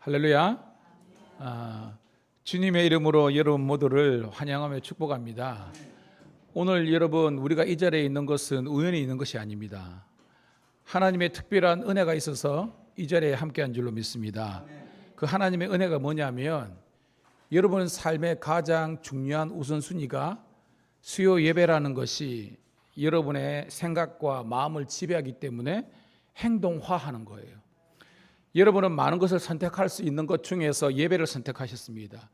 할렐루야. 주님의 이름으로 여러분 모두를 환영하며 축복합니다. 오늘 여러분 우리가 이 자리에 있는 것은 우연히 있는 것이 아닙니다. 하나님의 특별한 은혜가 있어서 이 자리에 함께한 줄로 믿습니다. 그 하나님의 은혜가 뭐냐면 여러분 삶의 가장 중요한 우선순위가 수요 예배라는 것이 여러분의 생각과 마음을 지배하기 때문에 행동화하는 거예요. 여러분은 많은 것을 선택할 수 있는 것 중에서 예배를 선택하셨습니다.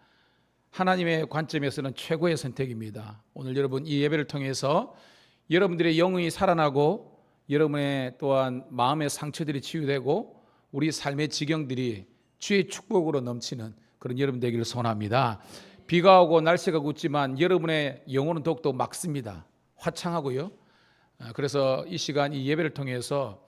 하나님의 관점에서는 최고의 선택입니다. 오늘 여러분 이 예배를 통해서 여러분들의 영혼이 살아나고 여러분의 또한 마음의 상처들이 치유되고 우리 삶의 지경들이 주의 축복으로 넘치는 그런 여러분 되기를 소원합니다. 비가 오고 날씨가 굳지만 여러분의 영혼은 더욱더 맑습니다. 화창하고요. 그래서 이 시간 이 예배를 통해서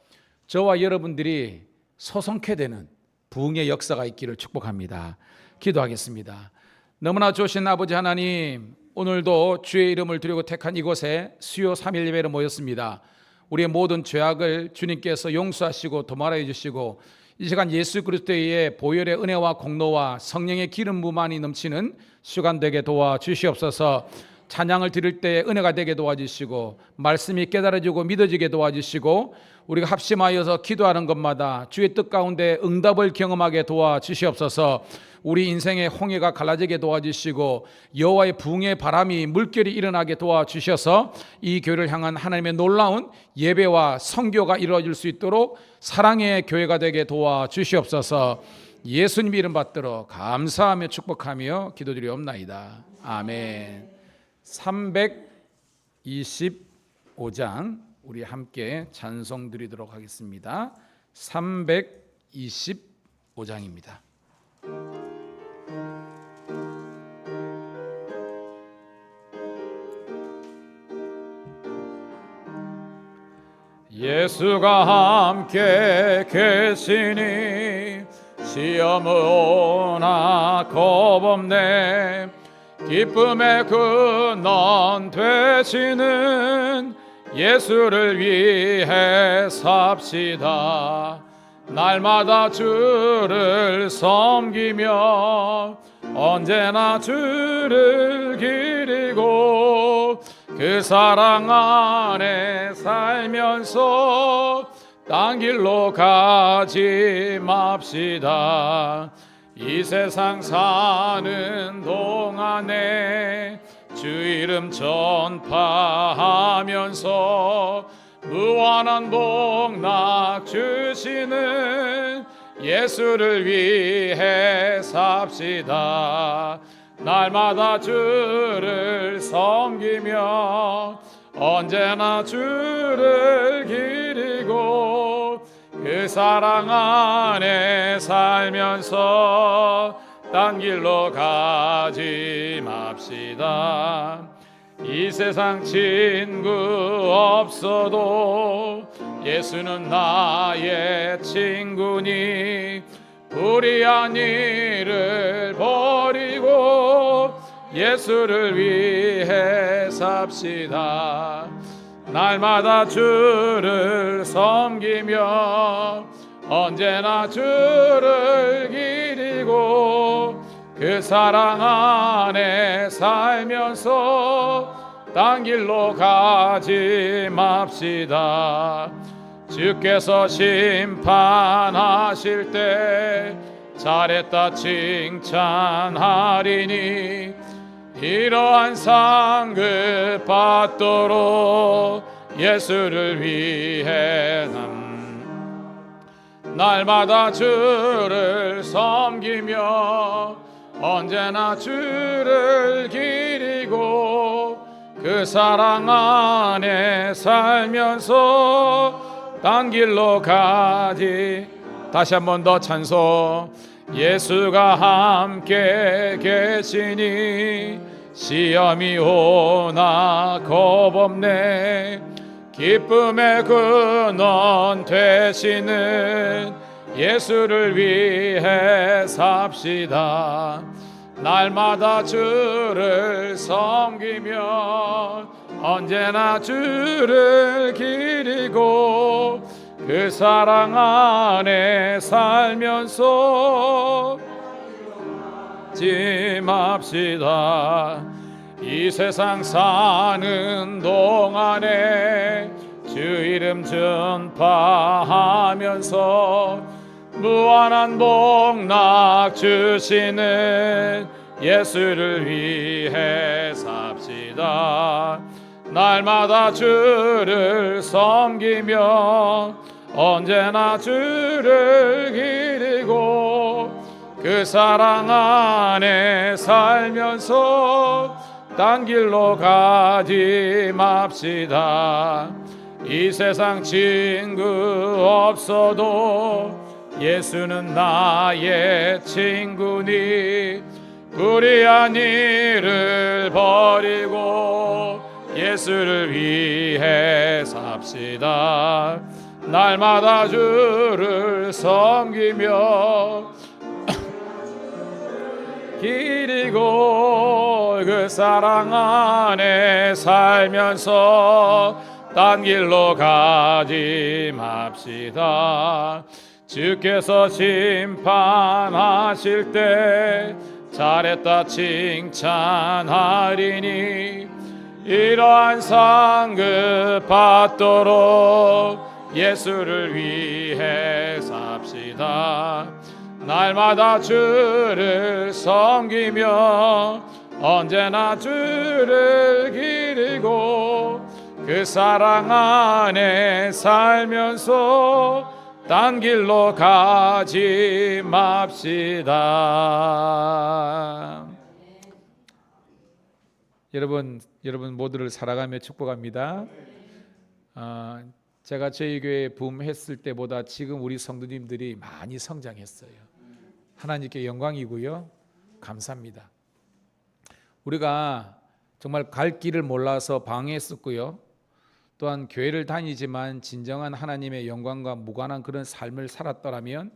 저와 여러분들이 소성케 되는 부흥의 역사가 있기를 축복합니다. 기도하겠습니다. 너무나 좋으신 아버지 하나님, 오늘도 주의 이름을 드리고 택한 이곳에 수요 3일 예배로 모였습니다. 우리의 모든 죄악을 주님께서 용서하시고 도말하여 주시고 이 시간 예수 그리스도의 보혈의 은혜와 공로와 성령의 기름 부만이 넘치는 시간 되게 도와주시옵소서. 찬양을 드릴 때 은혜가 되게 도와주시고 말씀이 깨달아지고 믿어지게 도와주시고 우리가 합심하여서 기도하는 것마다 주의 뜻 가운데 응답을 경험하게 도와주시옵소서. 우리 인생의 홍해가 갈라지게 도와주시고 여호와의 부흥의 바람이 물결이 일어나게 도와주셔서 이 교회를 향한 하나님의 놀라운 예배와 선교가 이루어질 수 있도록 사랑의 교회가 되게 도와주시옵소서. 예수님 이름 받들어 감사하며 축복하며 기도드리옵나이다. 아멘. 325장 우리 함께 찬송 드리도록 하겠습니다. 325장입니다. 예수가 함께 계시니 시험은 오나 겁없네. 기쁨의 근원 되시는 예수를 위해 삽시다. 날마다 주를 섬기며 언제나 주를 기리고 그 사랑 안에 살면서 딴 길로 가지 맙시다. 이 세상 사는 동안에 주 이름 전파하면서 무한한 복락 주시는 예수를 위해 삽시다. 날마다 주를 섬기며 언제나 주를 기리고 그 사랑 안에 살면서 딴 길로 가지 맙시다. 이 세상 친구 없어도 예수는 나의 친구니 불의한 일을 버리고 예수를 위해 삽시다. 날마다 주를 섬기며 언제나 주를 기리고 그 사랑 안에 살면서 딴 길로 가지 맙시다. 주께서 심판하실 때 잘했다 칭찬하리니 이러한 상급 받도록 예수를 위해 날마다 주를 섬기며 언제나 주를 기리고 그 사랑 안에 살면서 딴 길로 가지. 다시 한 번 더 찬송. 예수가 함께 계시니 시험이 오나 겁없네. 기쁨의 근원 되시는 예수를 위해 삽시다. 날마다 주를 섬기며 언제나 주를 기리고 그 사랑 안에 살면서 맙시다. 이 세상 사는 동안에 주 이름 전파하면서 무한한 복락 주시는 예수를 위해 삽시다. 날마다 주를 섬기며 언제나 주를 기리고 그 사랑 안에 살면서 딴 길로 가지 맙시다. 이 세상 친구 없어도 예수는 나의 친구니 불의한 일을 버리고 예수를 위해 삽시다. 날마다 주를 섬기며 기리고 그 사랑 안에 살면서 딴 길로 가지 맙시다. 주께서 심판하실 때 잘했다 칭찬하리니 이러한 상급 받도록 예수를 위해 삽시다. 날마다 주를 섬기며 언제나 주를 기리고 그 사랑 안에 살면서 딴 길로 가지 맙시다. 여러분 모두를 사랑하며 축복합니다. 제가 저희 교회 부흥했을 때보다 지금 우리 성도님들이 많이 성장했어요. 하나님께 영광이고요. 감사합니다. 우리가 정말 갈 길을 몰라서 방해했었고요. 또한 교회를 다니지만 진정한 하나님의 영광과 무관한 그런 삶을 살았더라면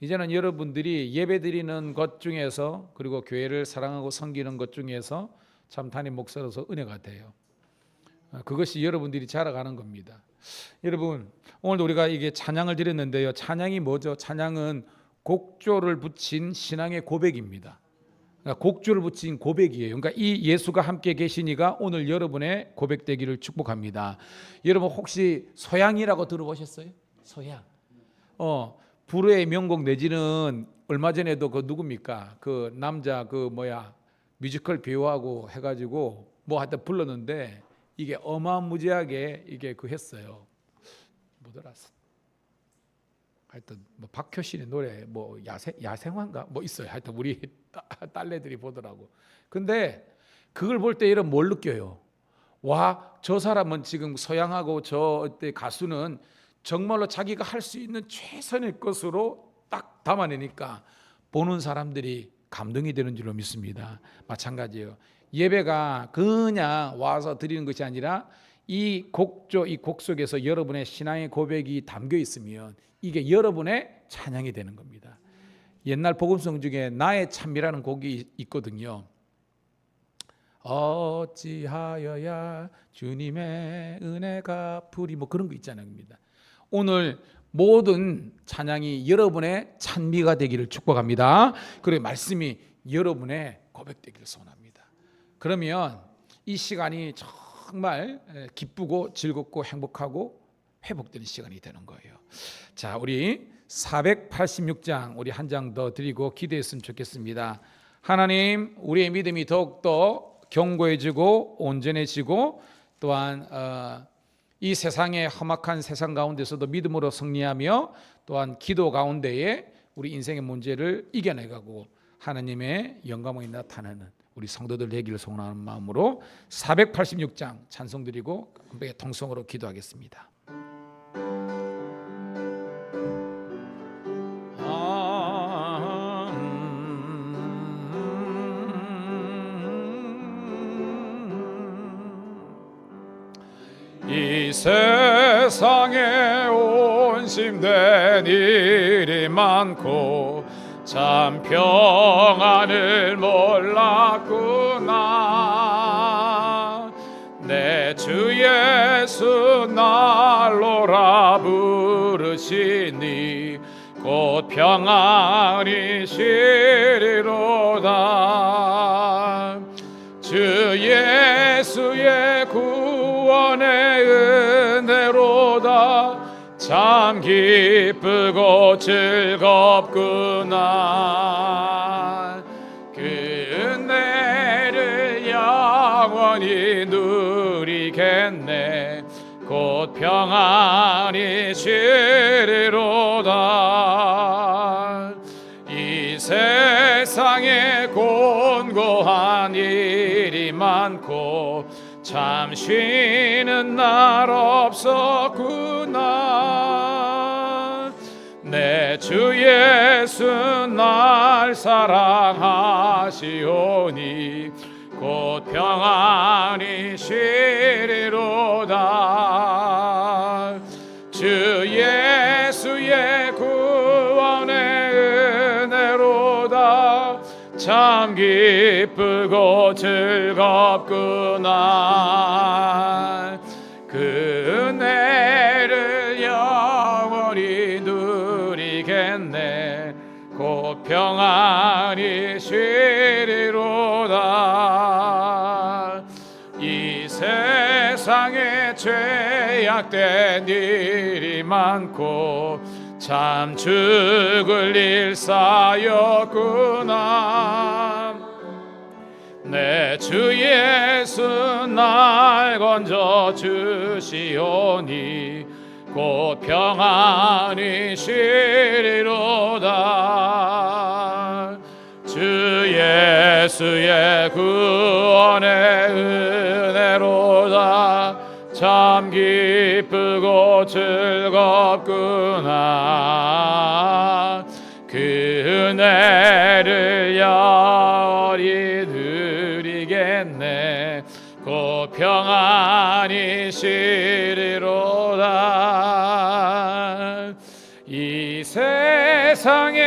이제는 여러분들이 예배드리는 것 중에서 그리고 교회를 사랑하고 섬기는 것 중에서 참 담임 목사로서 은혜가 돼요. 그것이 여러분들이 자라가는 겁니다. 여러분 오늘도 우리가 이게 찬양을 드렸는데요. 찬양이 뭐죠? 찬양은 곡조를 붙인 신앙의 고백입니다. 그러니까 곡조를 붙인 고백이에요. 그러니까 이 예수가 함께 계시니가 오늘 여러분의 고백되기를 축복합니다. 여러분 혹시 소양이라고 들어보셨어요? 소양. 불후의 명곡 내지는 얼마 전에도 그 누굽니까? 그 남자 뮤지컬 배우하고 해가지고 뭐 하여튼 불렀는데 이게 어마무지하게 이게 했어요. 뭐더라? 하여튼 뭐 박효신의 노래 뭐 야생화인가 뭐 있어요. 하여튼 우리 딸내들이 보더라고. 근데 그걸 볼 때 이런 뭘 느껴요? 와, 저 사람은 지금 서양하고 저 가수는 정말로 자기가 할 수 있는 최선의 것으로 딱 담아내니까 보는 사람들이 감동이 되는 줄로 믿습니다. 마찬가지예요. 예배가 그냥 와서 드리는 것이 아니라 이 곡조, 이 곡 속에서 여러분의 신앙의 고백이 담겨 있으면 이게 여러분의 찬양이 되는 겁니다. 옛날 복음성 중에 나의 찬미라는 곡이 있거든요. 어찌하여야 주님의 은혜가 풀이 뭐 그런 거 있잖아요. 오늘 모든 찬양이 여러분의 찬미가 되기를 축복합니다. 그리고 말씀이 여러분의 고백되기를 소원합니다. 그러면 이 시간이 정말 기쁘고 즐겁고 행복하고 회복되는 시간이 되는 거예요. 자, 우리 486장 우리 한 장 더 드리고 기도했으면 좋겠습니다. 하나님, 우리의 믿음이 더욱더 견고해지고 온전해지고 또한 이 세상의 험악한 세상 가운데서도 믿음으로 승리하며 또한 기도 가운데에 우리 인생의 문제를 이겨내가고 하나님의 영광이 나타나는 우리 성도들 되기를 소원하는 마음으로 486장 찬송 드리고 통성으로 기도하겠습니다. 이 세상에 온심된 일이 많고 참 평안을 몰랐구나. 내 주 예수 날로라 부르시니 곧 평안이 시리로다. 주 예수의 구원의 은혜로다. 참 기쁘고 즐겁구나. 그 은혜를 영원히 누리겠네. 곧 평안이 시리로다. 이 세상에 곤고한 일이 많고 참 쉬는 날 없었구나. 내 주 예수 날 사랑하시오니 곧 평안이 시리로다. 주 예수의 구원의 은혜로다. 참 기쁘고 즐겁구나. 그 은혜를 영원히 누리겠네. 곧 평안이 시리로다. 이 세상에 죄악된 일이 많고 참 죽을 일 쌓였구나. 내 주 예수 날 건져 주시오니 곧 평안이 시리로다. 주 예수의 구원의 은혜로다. 참 기쁘고 즐겁구나. 그 은혜를 영원히 누리겠네. 곧 평안이 시리로다. 이 세상에는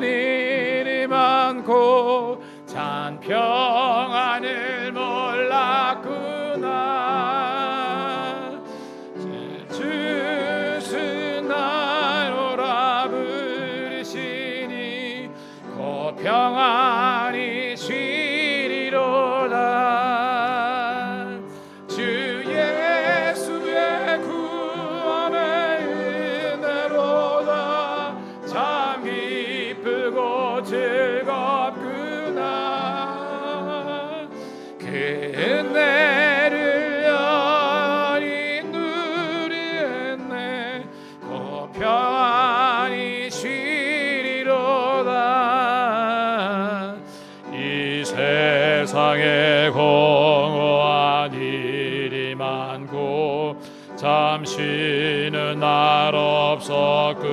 일이 많고 참 평안을 몰랐구나. 주스 날 오라 부르시니 곧 평안이 시리로다. 주 예수의 구원의 은혜로다. 참 기쁘고 즐겁구나. 그 은혜를 영원히 누리겠네. 곧 평안이 시리로다. 이 세상에 공허한 일이 많고 참 쉬는 날 없었구나.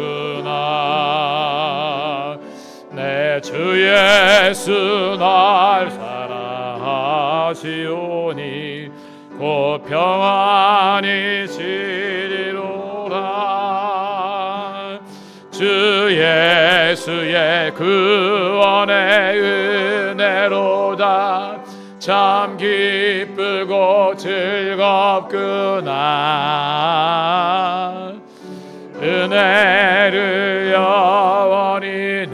내 주 예수 날 사랑하시오니 곧 평안이 시리로다. 주 예수의 구원의 은혜로다. 참 기쁘고 즐겁구나. 은혜를 영원히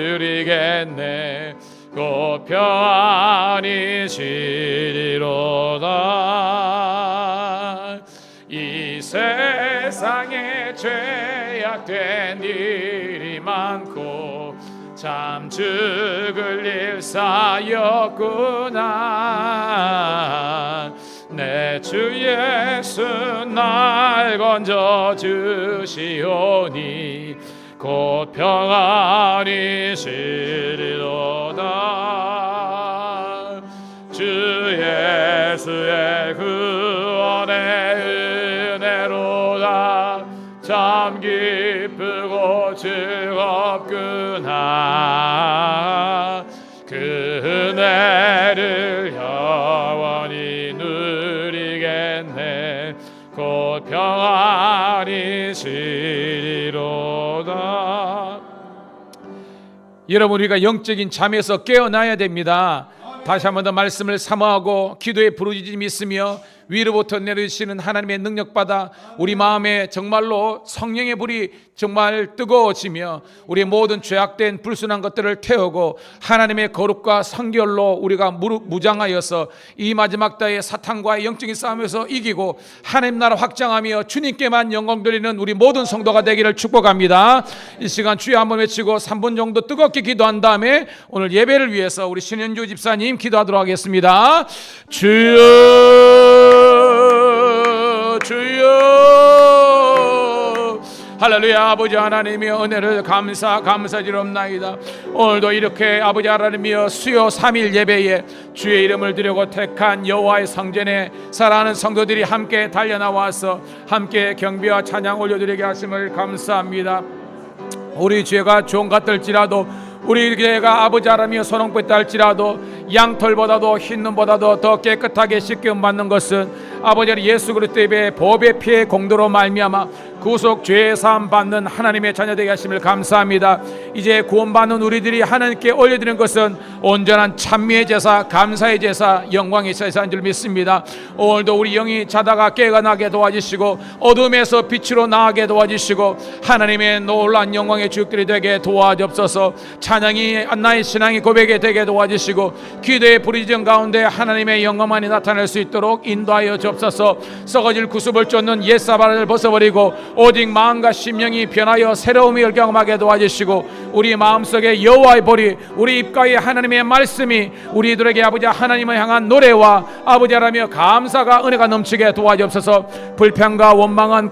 누리겠네. 곧 평안이 시리로다. 이 세상에 죄악된 일이 많고 참 죽을 일 쌓였구나. 내 주 예수 날 건져 주시오니 곧 평안이 시리로다. 주 예수의 구원의 은혜로다. 참 기쁘고 즐겁구나. 그 은혜를 영원히 누리겠네. 곧 평안이 시리로다. 여러분, 우리가 영적인 잠에서 깨어나야 됩니다. 다시 한 번 더 말씀을 사모하고 기도의 부르짖음이 있으며 위로부터 내려주시는 하나님의 능력받아 우리 마음에 정말로 성령의 불이 정말 뜨거워지며 우리 모든 죄악된 불순한 것들을 태우고 하나님의 거룩과 성결로 우리가 무장하여서 이 마지막 때에 사탄과의 영적인 싸움에서 이기고 하나님 나라 확장하며 주님께만 영광 돌리는 우리 모든 성도가 되기를 축복합니다. 이 시간 주여 한번 외치고 3분 정도 뜨겁게 기도한 다음에 오늘 예배를 위해서 우리 신현주 집사님 기도하도록 하겠습니다. 주여 주여 할렐루야. 아버지 하나님의 은혜를 감사드리옵나이다. 오늘도 이렇게 아버지 하나님이여 수요 3일 예배에 주의 이름을 드리고 택한 여호와의 성전에 사랑하는 성도들이 함께 달려나와서 함께 경배와 찬양 올려드리게 하심을 감사합니다. 우리 죄가 종 같을지라도 우리 죄가 아버지 하나님의 소농포에 할지라도 양털보다도 흰 눈보다도 더 깨끗하게 씻김 받는 것은 아버지 예수 그리스도의 법의 피의 공도로 말미암아 구속 죄 사함 받는 하나님의 자녀되게 하심을 감사합니다. 이제 구원받는 우리들이 하나님께 올려드리는 것은 온전한 찬미의 제사, 감사의 제사, 영광의 제사인 줄 믿습니다. 오늘도 우리 영이 자다가 깨어나게 도와주시고 어둠에서 빛으로 나가게 도와주시고 하나님의 놀라운 영광의 주역들이 되게 도와주옵소서. 찬양이 나의 신앙이 고백이 되게 도와주시고 기도의 부르짖음 가운데 하나님의 영광만이 나타날 수 있도록 인도하여 주옵소서. 썩어질 구습을 쫓는 옛사발을 벗어버리고 오직 마음과 심령이 변하여 새로움을 경험하게 도와주시고 우리 마음속에 여호와의 볼이 우리 입가에 하나님의 말씀이 우리들에게 아버지 하나님을 향한 노래와 아버지 하나님의 감사가 은혜가 넘치게 도와주옵소서. 불평과 원망은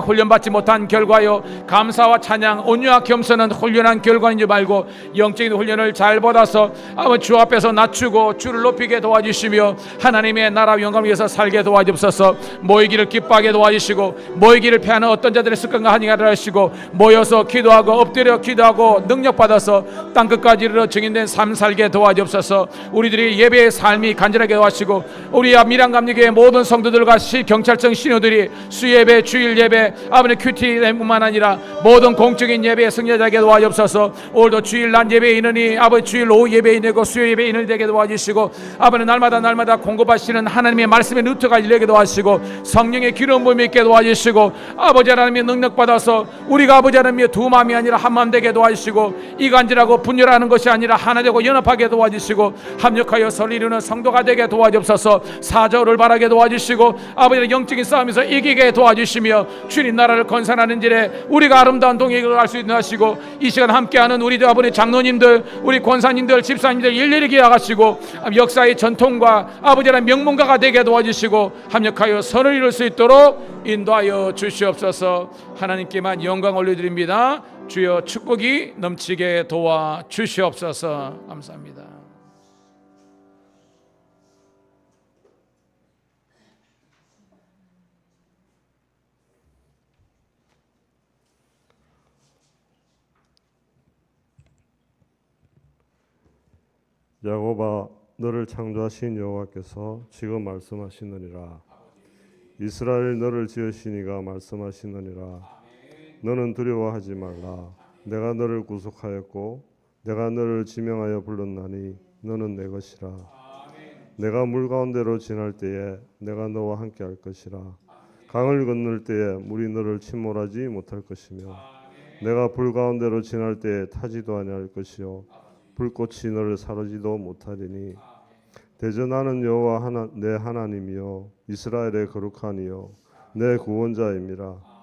훈련받지 못한 결과요 감사와 찬양 온유와 겸손은 훈련한 결과인 줄 알고 영적인 훈련을 잘 받아서 아버지 주 앞에서 낮추고 주를 높이게 도와주시며 하나님의 나라 영광을 위해서 살게 도와주옵소서. 모이기를 기뻐하게 도와주시고 모이기를 패하는 어떤 자들의 습관과 하니가 하시고 모여서 기도하고 엎드려 기도하고 능력받아서 땅끝까지 이르러 증인된 삶 살게 도와주옵소서. 우리들이 예배의 삶이 간절하게 도와주시고 우리 미량감리교회 모든 성도들과 경찰청 신호들이 수예배 주일 예배 아버지 큐티뿐만 아니라 모든 공적인 예배에 승리하게 도와주옵소서. 오늘도 주일 난 예배에 있느니 아버지 주일 오후 예배에 되고 수요 예배에 있는 되게 도와주시고 아버지 날마다 공급하시는 하나님의 말씀의 루트가 일되게 도와주시고 성령의 기름 부음이 있게 도와주시고 아버지 하나님의 능력 받아서 우리가 아버지 하나님의 두 마음이 아니라 한 마음 되게 도와주시고 이간질하고 분열하는 것이 아니라 하나 되고 연합하게 도와주시고 합력하여 선을 이루는 성도가 되게 도와주옵소서. 사절을 바라게 도와주시고 아버지의 영적인 싸움에서 이기게 도와주시며 주님 나라를 건설하는 길에 우리가 아름다운 동행을 할 수 있는 하시고 이 시간 함께하는 우리 아버지 장로님들 우리 권사님들 집사님들 일일이 기억하시고 역사의 전통과 아버지 하나님 명문가가 되게 도와주시고 합력하여 선을 이룰 수 있도록 인도하여 주시옵소서. 하나님께만 영광 올려드립니다. 주여 축복이 넘치게 도와 주시옵소서. 감사합니다. 야곱아 너를 창조하신 여호와께서 지금 말씀하시느니라. 이스라엘 너를 지으시니가 말씀하시느니라. 너는 두려워하지 말라. 내가 너를 구속하였고 내가 너를 지명하여 불렀나니 너는 내 것이라. 내가 물 가운데로 지날 때에 내가 너와 함께 할 것이라. 강을 건널 때에 물이 너를 침몰하지 못할 것이며 내가 불 가운데로 지날 때에 타지도 아니할 것이요 불꽃이 너를 사르지도 못하리니 대전하는 여호와 내 하나님이요 이스라엘의 거룩하니요 내 구원자임이라.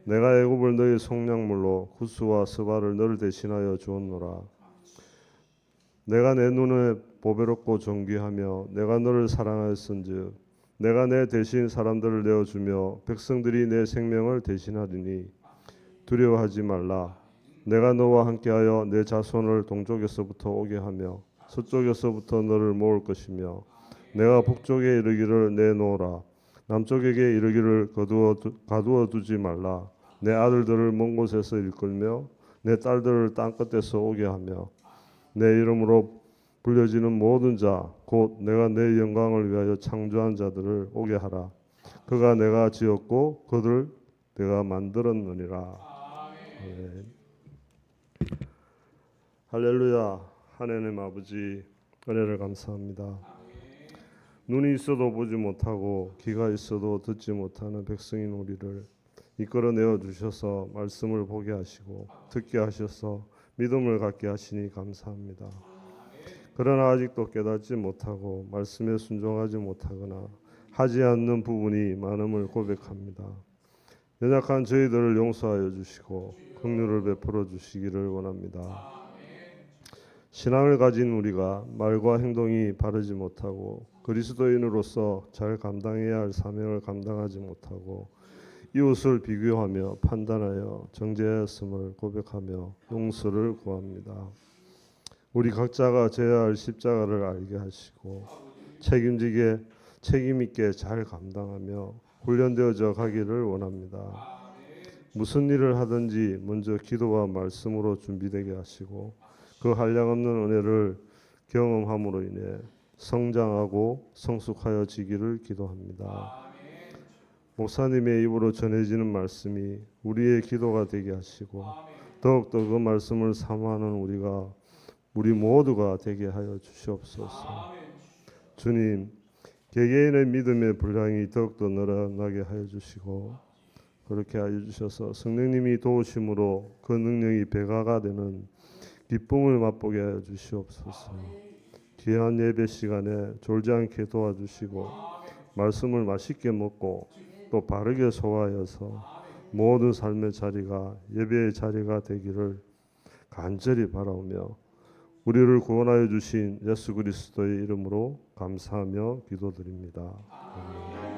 내가 애굽을 너희 속량물로 구스와 스바를 너를 대신하여 주었노라. 내가 내 눈에 보배롭고 존귀하며 내가 너를 사랑하였은즉 내가 내 대신 사람들을 내어주며 백성들이 내 생명을 대신하리니 두려워하지 말라. 내가 너와 함께하여 내 자손을 동쪽에서부터 오게 하며 서쪽에서부터 너를 모을 것이며 내가 북쪽에 이르기를 내놓으라. 남쪽에게 이르기를 가두어 두지 말라. 내 아들들을 먼 곳에서 일끌며 내 딸들을 땅끝에서 오게 하며 내 이름으로 불려지는 모든 자 곧 내가 내 영광을 위하여 창조한 자들을 오게 하라. 그가 내가 지었고 그들 내가 만들었느니라. 아멘. 할렐루야. 하나님 아버지 은혜를 감사합니다. 눈이 있어도 보지 못하고 귀가 있어도 듣지 못하는 백성인 우리를 이끌어내어 주셔서 말씀을 보게 하시고 듣게 하셔서 믿음을 갖게 하시니 감사합니다. 그러나 아직도 깨닫지 못하고 말씀에 순종하지 못하거나 하지 않는 부분이 많음을 고백합니다. 연약한 저희들을 용서하여 주시고 긍휼을 베풀어 주시기를 원합니다. 신앙을 가진 우리가 말과 행동이 바르지 못하고 그리스도인으로서 잘 감당해야 할 사명을 감당하지 못하고 이웃을 비교하며 판단하여 정죄하였음을 고백하며 용서를 구합니다. 우리 각자가 져야 할 십자가를 알게 하시고 책임 있게 잘 감당하며 훈련되어져 가기를 원합니다. 무슨 일을 하든지 먼저 기도와 말씀으로 준비되게 하시고 그 한량없는 은혜를 경험함으로 인해 성장하고 성숙하여지기를 기도합니다. 목사님의 입으로 전해지는 말씀이 우리의 기도가 되게 하시고 더욱더 그 말씀을 사모하는 우리 모두가 되게 하여 주시옵소서. 주님, 개개인의 믿음의 분량이 더욱더 늘어나게 하여 주시고 그렇게 하여 주셔서 성령님이 도우심으로 그 능력이 배가가 되는 기쁨을 맛보게 하여 주시옵소서. 귀한 예배 시간에 졸지 않게 도와주시고 말씀을 맛있게 먹고 또 바르게 소화하여서 모든 삶의 자리가 예배의 자리가 되기를 간절히 바라오며 우리를 구원하여 주신 예수 그리스도의 이름으로 감사하며 기도드립니다. 아멘.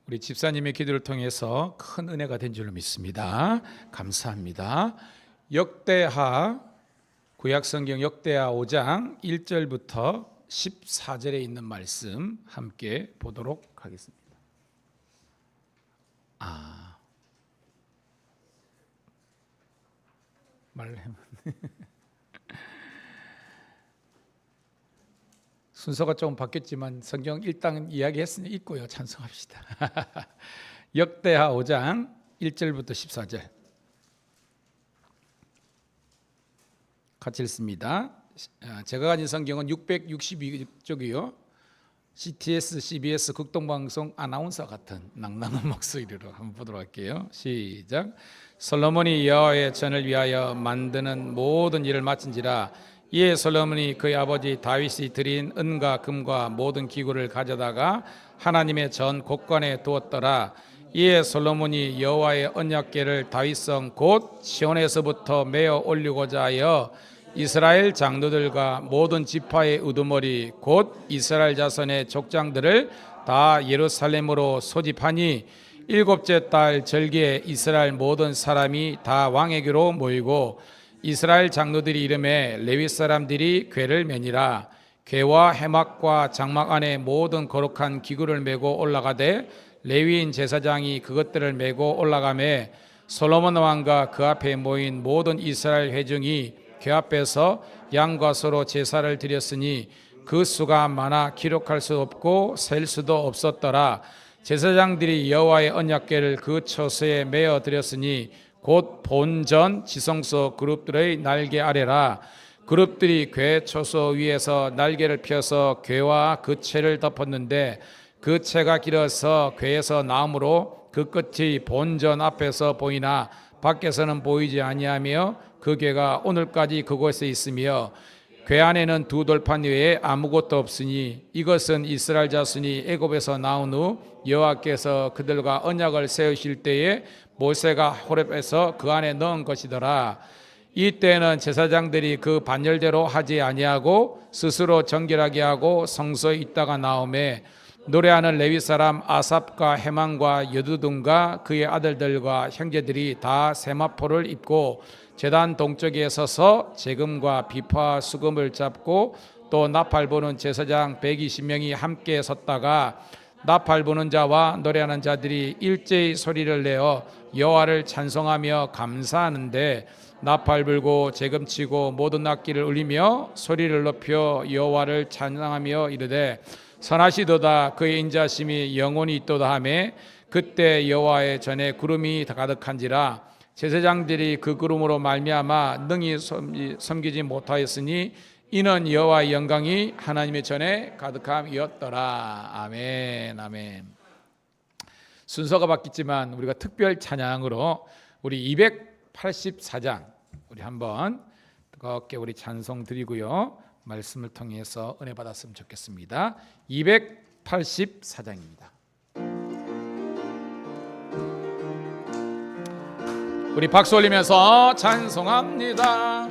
우리 집사님의 기도를 통해서 큰 은혜가 된 줄로 믿습니다. 감사합니다. 역대하 구약성경 역대하 5장 1절부터 14절에 있는 말씀 함께 보도록 하겠습니다. 말을 해면 순서가 좀 바뀌었지만 성경 일단 이야기했으니 읽고요. 찬송합시다. 역대하 5장 1절부터 14절 같이 읽습니다. 제가 가진 성경은 662쪽이요. CTS, CBS 극동방송 아나운서 같은 낭낭한 목소리로 한번 보도록 할게요. 시작. 솔로몬이 여호와의 전을 위하여 만드는 모든 일을 마친지라. 이에 솔로몬이 그의 아버지 다윗이 드린 은과 금과 모든 기구를 가져다가 하나님의 전 곳간에 두었더라. 이에 솔로몬이 여호와의 언약궤를 다윗성 곧 시온에서부터 메어 올리고자 하여 이스라엘 장로들과 모든 지파의 우두머리 곧 이스라엘 자손의 족장들을 다 예루살렘으로 소집하니 일곱째 달 절기에 이스라엘 모든 사람이 다 왕의 궤로 모이고 이스라엘 장로들이 이름에 레위 사람들이 궤를 매니라. 궤와 해막과 장막 안에 모든 거룩한 기구를 메고 올라가되 레위인 제사장이 그것들을 메고 올라가매 솔로몬 왕과 그 앞에 모인 모든 이스라엘 회중이 궤 앞에서 양과 소로 제사를 드렸으니 그 수가 많아 기록할 수 없고 셀 수도 없었더라. 제사장들이 여호와의 언약궤를 그 처소에 메어 드렸으니 곧 본전 지성소 그룹들의 날개 아래라. 그룹들이 궤 초소 위에서 날개를 펴서 궤와 그 채를 덮었는데 그 채가 길어서 궤에서 나오므로 그 끝이 본전 앞에서 보이나 밖에서는 보이지 아니하며 그 궤가 오늘까지 그곳에 있으며 궤 안에는 두 돌판 외에 아무것도 없으니 이것은 이스라엘 자손이 애굽에서 나온 후 여호와께서 그들과 언약을 세우실 때에 모세가 호렙에서 그 안에 넣은 것이더라. 이때는 제사장들이 그 반열대로 하지 아니하고 스스로 정결하게 하고 성소에 있다가 나오매 노래하는 레위 사람 아삽과 헤만과 여두둔과 그의 아들들과 형제들이 다 세마포를 입고 제단 동쪽에 서서 재금과 비파와 수금을 잡고 또 나팔 부는 제사장 120명이 함께 섰다가 나팔 부는 자와 노래하는 자들이 일제히 소리를 내어 여호와를 찬송하며 감사하는데 나팔 불고 재금치고 모든 악기를 울리며 소리를 높여 여호와를 찬양하며 이르되 선하시도다 그의 인자심이 영원히 있도다 하매 그때 여호와의 전에 구름이 가득한지라 제사장들이 그 구름으로 말미암아 능히 섬기지 못하였으니 이는 여호와의 영광이 하나님의 전에 가득함이었더라. 아멘. 아멘. 순서가 바뀌지만 우리가 특별 찬양으로 우리 284장 우리 한번 뜨겁게 우리 찬송 드리고요. 말씀을 통해서 은혜 받았으면 좋겠습니다. 284장입니다. 우리 박수 올리면서 찬송합니다.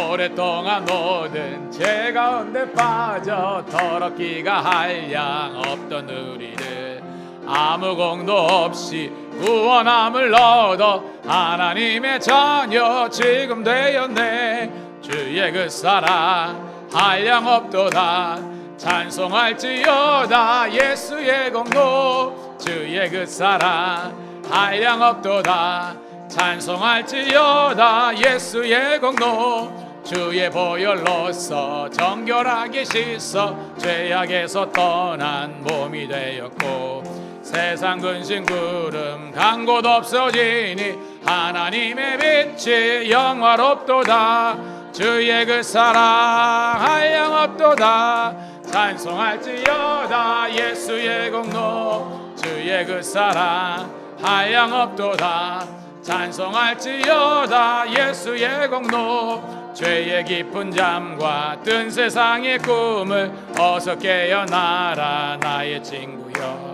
오랫동안 모든 죄 가운데 빠져 더럽기가 한량 없던 우리를 아무 공도 없이 구원함을 얻어 하나님의 자녀 지금 되었네. 주의 그 사랑 한량 없도다. 찬송할지어다 예수의 공로. 주의 그 사랑 한량 없도다. 찬송할지어다 예수의 공로. 주의 보혈로서 정결하게 씻어 죄악에서 떠난 몸이 되었고 세상 근심 구름 간 곳 없어지니 하나님의 빛이 영화롭도다. 주의 그 사랑 한량 없도다. 찬송할지어다 예수의 공로. 주의 그 사랑 한량 없도다. 찬송할지어다 예수의 공로. 죄의 깊은 잠과 뜬 세상의 꿈을 어서 깨어나라 나의 친구여.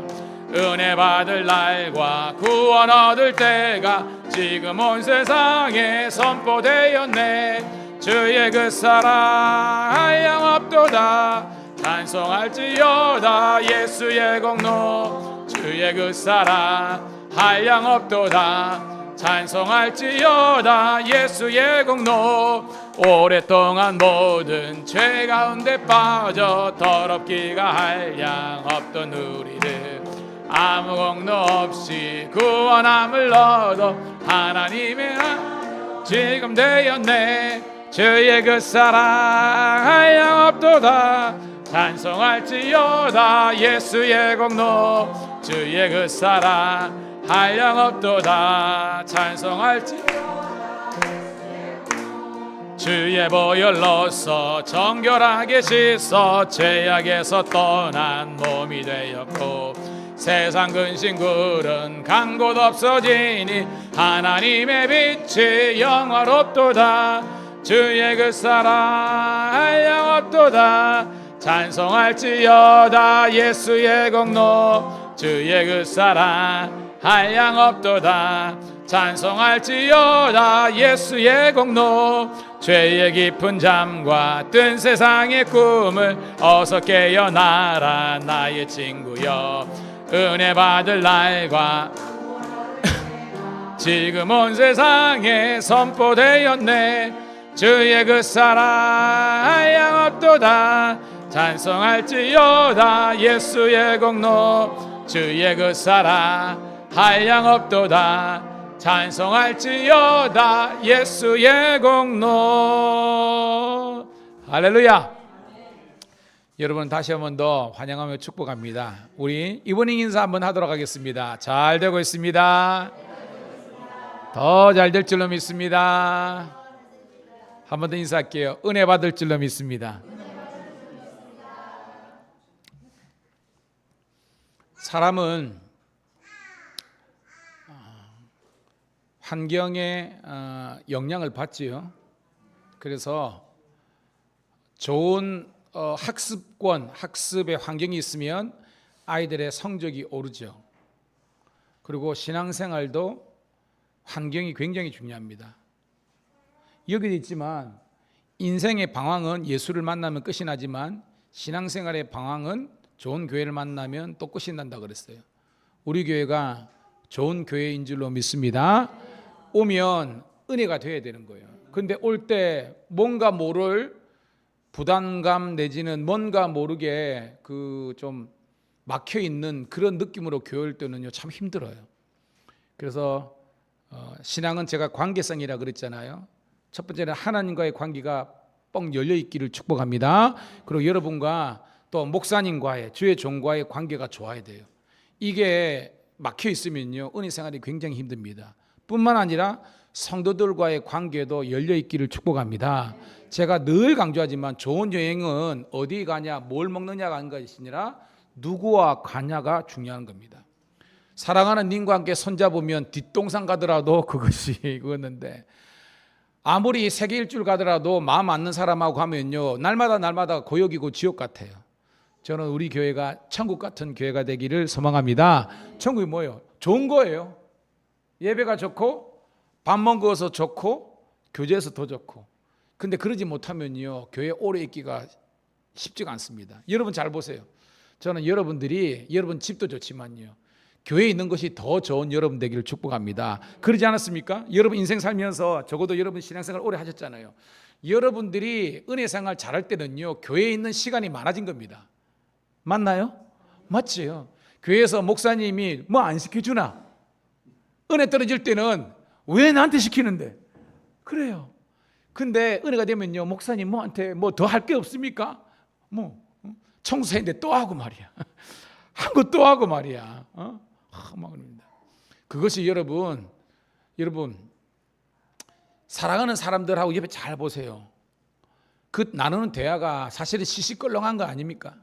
은혜 받을 날과 구원 얻을 때가 지금 온 세상에 선포되었네. 주의 그 사랑 한량 없도다. 찬송할지어다 예수의 공로. 주의 그 사랑 한량 없도다. 찬송할지어다 예수의 공로. 오랫동안 모든 죄 가운데 빠져 더럽기가 한량 없던 우리를 아무 공로 없이 구원함을 얻어 하나님의 지금 되었네. 주의 그 사랑 한량 없도다. 찬송할지어다 예수의 공로. 주의 그 사랑 한량 없도다. 찬송할지어다 주의 보혈로서 정결하게 씻어 죄악에서 떠난 몸이 되었고 세상 근심 구름 간 곳 없어지니 하나님의 빛이 영화롭도다. 주의 그 사랑 한량 없도다. 찬송할지어다 예수의 공로. 주의 그 사랑 한량 없도다. 찬송할지어다 예수의 공로. 죄의 깊은 잠과 뜬 세상의 꿈을 어서 깨어나라 나의 친구여. 은혜 받을 날과 지금 온 세상에 선포되었네. 주의 그 사랑 한량 없도다. 찬송할지어다 예수의 공로. 주의 그 사랑 한량 없도다. 찬송할지어다 예수의 공로. 할렐루야. 여러분 다시 한 번 더 환영하며 축복합니다. 우리 이브닝 인사 한번 하도록 하겠습니다. 잘 되고 있습니다. 더 잘 될 줄로 믿습니다. 한 번 더 인사할게요. 은혜 받을 줄로 믿습니다. 사람은 환경에 영향을 받지요. 그래서 좋은 학습의 환경이 있으면 아이들의 성적이 오르죠. 그리고 신앙생활도 환경이 굉장히 중요합니다. 여기도 있지만 인생의 방황은 예수를 만나면 끝이 나지만 신앙생활의 방황은 좋은 교회를 만나면 또 끝이 난다 그랬어요. 우리 교회가 좋은 교회인 줄로 믿습니다. 오면 은혜가 돼야 되는 거예요. 근데 올 때 뭔가 모를 부담감 내지는 뭔가 모르게 그 좀 막혀 있는 그런 느낌으로 교회일 때는요 참 힘들어요. 그래서 신앙은 제가 관계성이라 그랬잖아요. 첫 번째는 하나님과의 관계가 뻥 열려 있기를 축복합니다. 그리고 여러분과 또 목사님과의 주의 종과의 관계가 좋아야 돼요. 이게 막혀 있으면요 은혜 생활이 굉장히 힘듭니다. 뿐만 아니라 성도들과의 관계도 열려 있기를 축복합니다. 제가 늘 강조하지만 좋은 여행은 어디 가냐 뭘 먹느냐가 아닌 것이 아니라 누구와 가냐가 중요한 겁니다. 사랑하는 님과 함께 손잡으면 뒷동산 가더라도 그것이 그거였는데, 아무리 세계 일주를 가더라도 마음 맞는 사람하고 가면요 날마다 고역이고 지옥 같아요. 저는 우리 교회가 천국 같은 교회가 되기를 소망합니다. 천국이 뭐예요? 좋은 거예요. 예배가 좋고 밥 먹어서 좋고 교제에서 더 좋고. 근데 그러지 못하면요 교회 오래 있기가 쉽지가 않습니다. 여러분 잘 보세요. 저는 여러분들이 여러분 집도 좋지만요 교회에 있는 것이 더 좋은 여러분 되기를 축복합니다. 그러지 않았습니까? 여러분 인생 살면서 적어도 여러분 신앙생활 오래 하셨잖아요. 여러분들이 은혜생활 잘할 때는요 교회에 있는 시간이 많아진 겁니다. 맞나요? 맞지요. 교회에서 목사님이 뭐 안 시켜주나? 은혜 떨어질 때는 왜 나한테 시키는데? 그래요. 근데 은혜가 되면요 목사님 뭐한테 뭐 더 할 게 없습니까? 뭐 청소했는데 또 하고 말이야. 한 거 또 하고 말이야. 막 그럽니다. 그것이 여러분 사랑하는 사람들하고 옆에 잘 보세요. 그 나누는 대화가 사실은 시시껄렁한 거 아닙니까?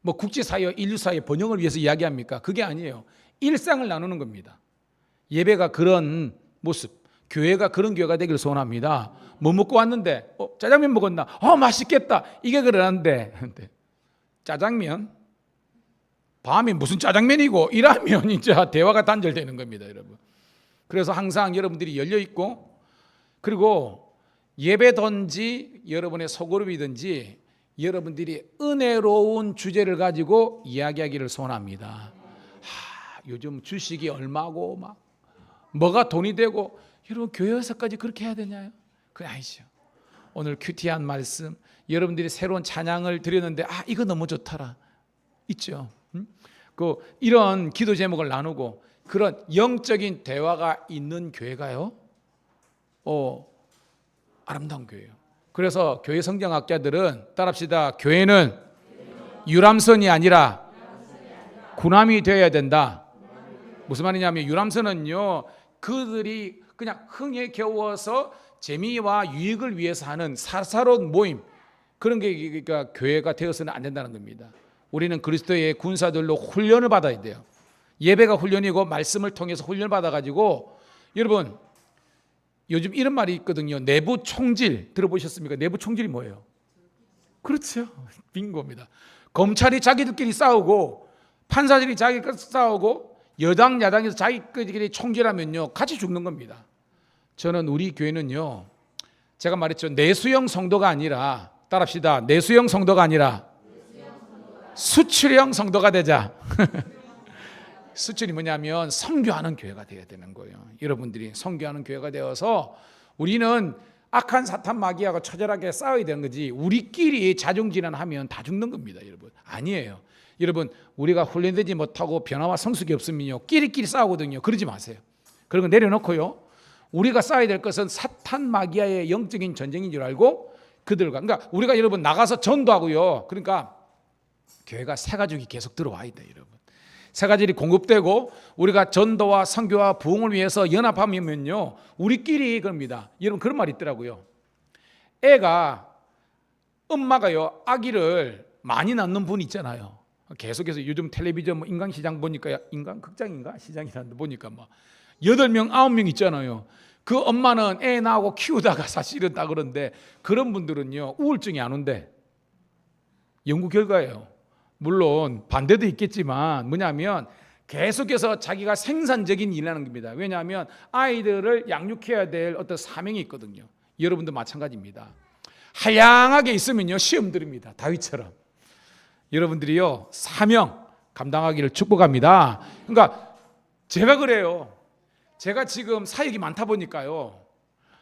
뭐 국제사회, 인류사회 번영을 위해서 이야기합니까? 그게 아니에요. 일상을 나누는 겁니다. 예배가 그런 모습, 교회가 그런 교회가 되기를 소원합니다. 뭐 먹고 왔는데 짜장면 먹었나? 맛있겠다. 이게 그러는데 짜장면? 밤이 무슨 짜장면이고 이라면 진짜 대화가 단절되는 겁니다, 여러분. 그래서 항상 여러분들이 열려 있고, 그리고 예배든지 여러분의 소그룹이든지 여러분들이 은혜로운 주제를 가지고 이야기하기를 소원합니다. 요즘 주식이 얼마고 막 뭐가 돈이 되고, 여러분 교회에서까지 그렇게 해야 되냐요? 그게 아니죠. 오늘 큐티한 말씀, 여러분들이 새로운 찬양을 드렸는데 이거 너무 좋더라 있죠. 이런 기도 제목을 나누고 그런 영적인 대화가 있는 교회가요 아름다운 교회예요. 그래서 교회 성경학자들은 따라합시다. 교회는 유람선이 아니라 군함이 되어야 된다. 무슨 말이냐면 유람선은요 그들이 그냥 흥에 겨워서 재미와 유익을 위해서 하는 사사로운 모임, 그런 게 그러니까 교회가 되어서는 안 된다는 겁니다. 우리는 그리스도의 군사들로 훈련을 받아야 돼요. 예배가 훈련이고 말씀을 통해서 훈련을 받아가지고, 여러분 요즘 이런 말이 있거든요. 내부 총질 들어보셨습니까? 내부 총질이 뭐예요? 그렇죠. 빙고입니다. 검찰이 자기들끼리 싸우고 판사들이 자기들끼리 싸우고 여당 야당에서 자기들끼리 총질하면요 같이 죽는 겁니다. 저는 우리 교회는요 제가 말했죠. 내수형 성도가 아니라, 따라합시다. 내수형 성도가 아니라 수출형 성도가 되자. 수출이 뭐냐면 선교하는 교회가 되어야 되는 거예요. 여러분들이 선교하는 교회가 되어서 우리는 악한 사탄 마귀하고 처절하게 싸워야 되는 거지, 우리끼리 자중질환하면 다 죽는 겁니다. 여러분 아니에요. 여러분 우리가 훈련되지 못하고 변화와 성숙이 없으면요 끼리끼리 싸우거든요. 그러지 마세요. 그런 거 내려놓고요 우리가 싸워야 될 것은 사탄 마귀와의 영적인 전쟁인 줄 알고 그들과, 그러니까 우리가 여러분 나가서 전도하고요, 그러니까 교회가 새 가족이 계속 들어와야 돼요. 여러분 새 가족이 공급되고 우리가 전도와 선교와 부흥을 위해서 연합하면요 우리끼리 그럽니다. 여러분 그런 말이 있더라고요. 애가 엄마가요 아기를 많이 낳는 분 있잖아요. 계속해서 요즘 텔레비전 뭐 인간시장 보니까, 인간극장인가 시장이라는데 보니까 뭐 8명 9명 있잖아요. 그 엄마는 애 낳고 키우다가 사실은 다 그런데 그런 분들은요 우울증이 안 온대. 연구 결과예요. 물론 반대도 있겠지만 뭐냐면 계속해서 자기가 생산적인 일을 하는 겁니다. 왜냐하면 아이들을 양육해야 될 어떤 사명이 있거든요. 여러분도 마찬가지입니다. 하양하게 있으면요 시험 들입니다. 다윗처럼. 여러분들이요 사명 감당하기를 축복합니다. 그러니까 제가 그래요. 제가 지금 사역이 많다 보니까요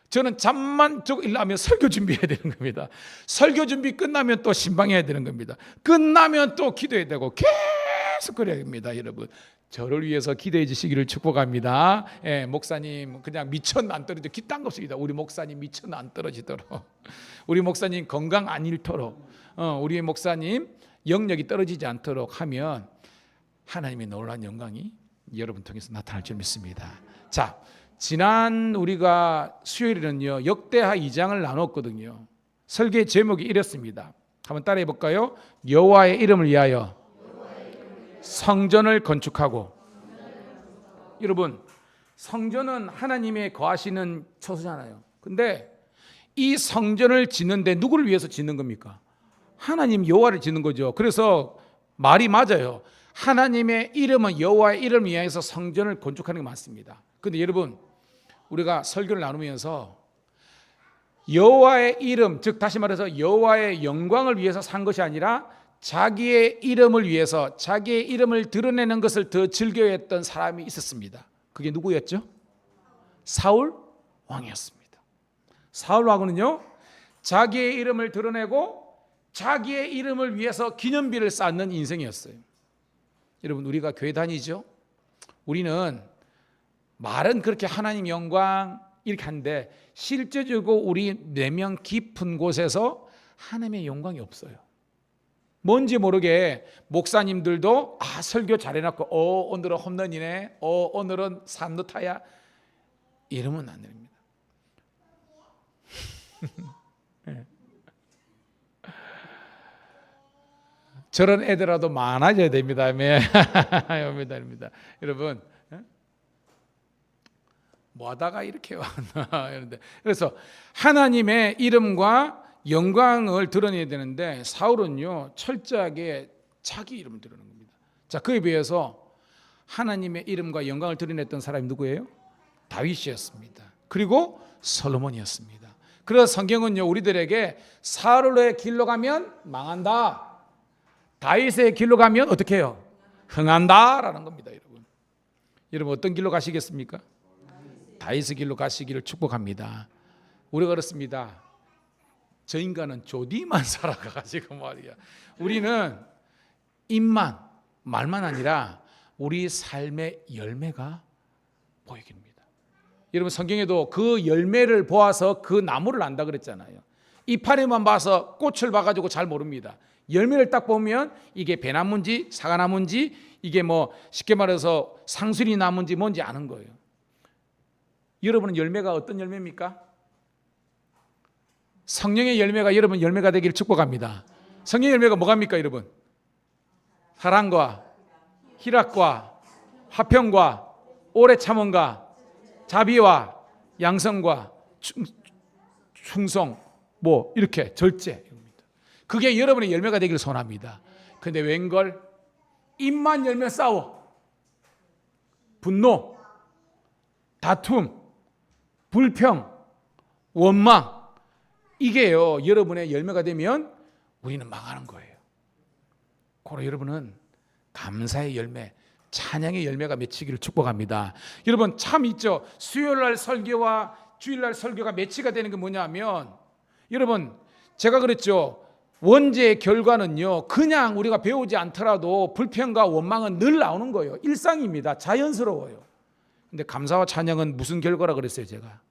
저는 잠만 좀 일하면 설교 준비해야 되는 겁니다. 설교 준비 끝나면 또 신방해야 되는 겁니다. 끝나면 또 기도해야 되고 계속 그래야 됩니다. 여러분, 저를 위해서 기도해 주시기를 축복합니다. 예, 목사님 그냥 미천 안 떨어지도록 기딴 거 없습니다. 우리 목사님 미천 안 떨어지도록, 우리 목사님 건강 안 잃도록, 우리 목사님 영역이 떨어지지 않도록 하면 하나님의 놀라운 영광이 여러분 통해서 나타날 줄 믿습니다. 자, 지난 우리가 수요일에는요 역대하 2장을 나눴거든요. 설계 제목이 이랬습니다. 한번 따라해 볼까요? 여호와의 이름을 위하여 성전을 건축하고. 여러분, 성전은 하나님의 거하시는 처소잖아요. 근데 이 성전을 짓는데 누구를 위해서 짓는 겁니까? 하나님 여호와를 짓는 거죠. 그래서 말이 맞아요. 하나님의 이름은 여호와의 이름을 위하여서 성전을 건축하는 게 맞습니다. 근데 여러분, 우리가 설교를 나누면서 여호와의 이름, 즉 다시 말해서 여호와의 영광을 위해서 산 것이 아니라 자기의 이름을 위해서, 자기의 이름을 드러내는 것을 더 즐겨했던 사람이 있었습니다. 그게 누구였죠? 사울 왕이었습니다. 사울 왕은요 자기의 이름을 드러내고 자기의 이름을 위해서 기념비를 쌓는 인생이었어요. 여러분, 우리가 교회 다니죠? 우리는 말은 그렇게 하나님 영광 이렇게 하는데 실제적으로 우리 내면 깊은 곳에서 하나님의 영광이 없어요. 뭔지 모르게 목사님들도 설교 잘해놨고 오늘은 홈런이네, 오늘은 3루타야 이러면 안 됩니다. 네. 저런 애들라도 많아져야 됩니다. 됩니다. 여러분, 뭐 하다가 이렇게 왔나 이런데, 그래서 하나님의 이름과 영광을 드러내야 되는데 사울은요 철저하게 자기 이름을 드러내는 겁니다. 자, 그에 비해서 하나님의 이름과 영광을 드러냈던 사람이 누구예요? 다윗이었습니다. 그리고 솔로몬이었습니다. 그래서 성경은요 우리들에게 사울의 길로 가면 망한다, 다윗의 길로 가면 어떻게 해요? 흥한다라는 겁니다. 여러분 어떤 길로 가시겠습니까? 다윗의 길로 가시기를 축복합니다. 우리가 그렇습니다. 저 인간은 조디만 살아가지고 말이야. 우리는 입만, 말만 아니라 우리 삶의 열매가 보이게 됩니다. 여러분, 성경에도 그 열매를 보아서 그 나무를 안다 그랬잖아요. 이파리만 봐서 꽃을 봐가지고 잘 모릅니다. 열매를 딱 보면 이게 배나무인지 사과나무인지 이게 뭐 쉽게 말해서 상수리 나무인지 뭔지 아는 거예요. 여러분은 열매가 어떤 열매입니까? 성령의 열매가 여러분 열매가 되기를 축복합니다. 성령의 열매가 뭐갑니까 여러분? 사랑과 희락과 화평과 오래 참음과 자비와 양성과 충성, 뭐 이렇게 절제, 그게 여러분의 열매가 되기를 소원합니다. 그런데 웬걸 입만 열면 싸워, 분노, 다툼, 불평, 원망, 이게요 여러분의 열매가 되면 우리는 망하는 거예요. 그러나 여러분은 감사의 열매, 찬양의 열매가 맺히기를 축복합니다. 여러분 참 있죠. 수요일날 설교와 주일날 설교가 매치가 되는 게 뭐냐면, 여러분 제가 그랬죠. 원죄의 결과는요 그냥 우리가 배우지 않더라도 불평과 원망은 늘 나오는 거예요. 일상입니다. 자연스러워요. 근데 감사와 찬양은 무슨 결과라 그랬어요? 제가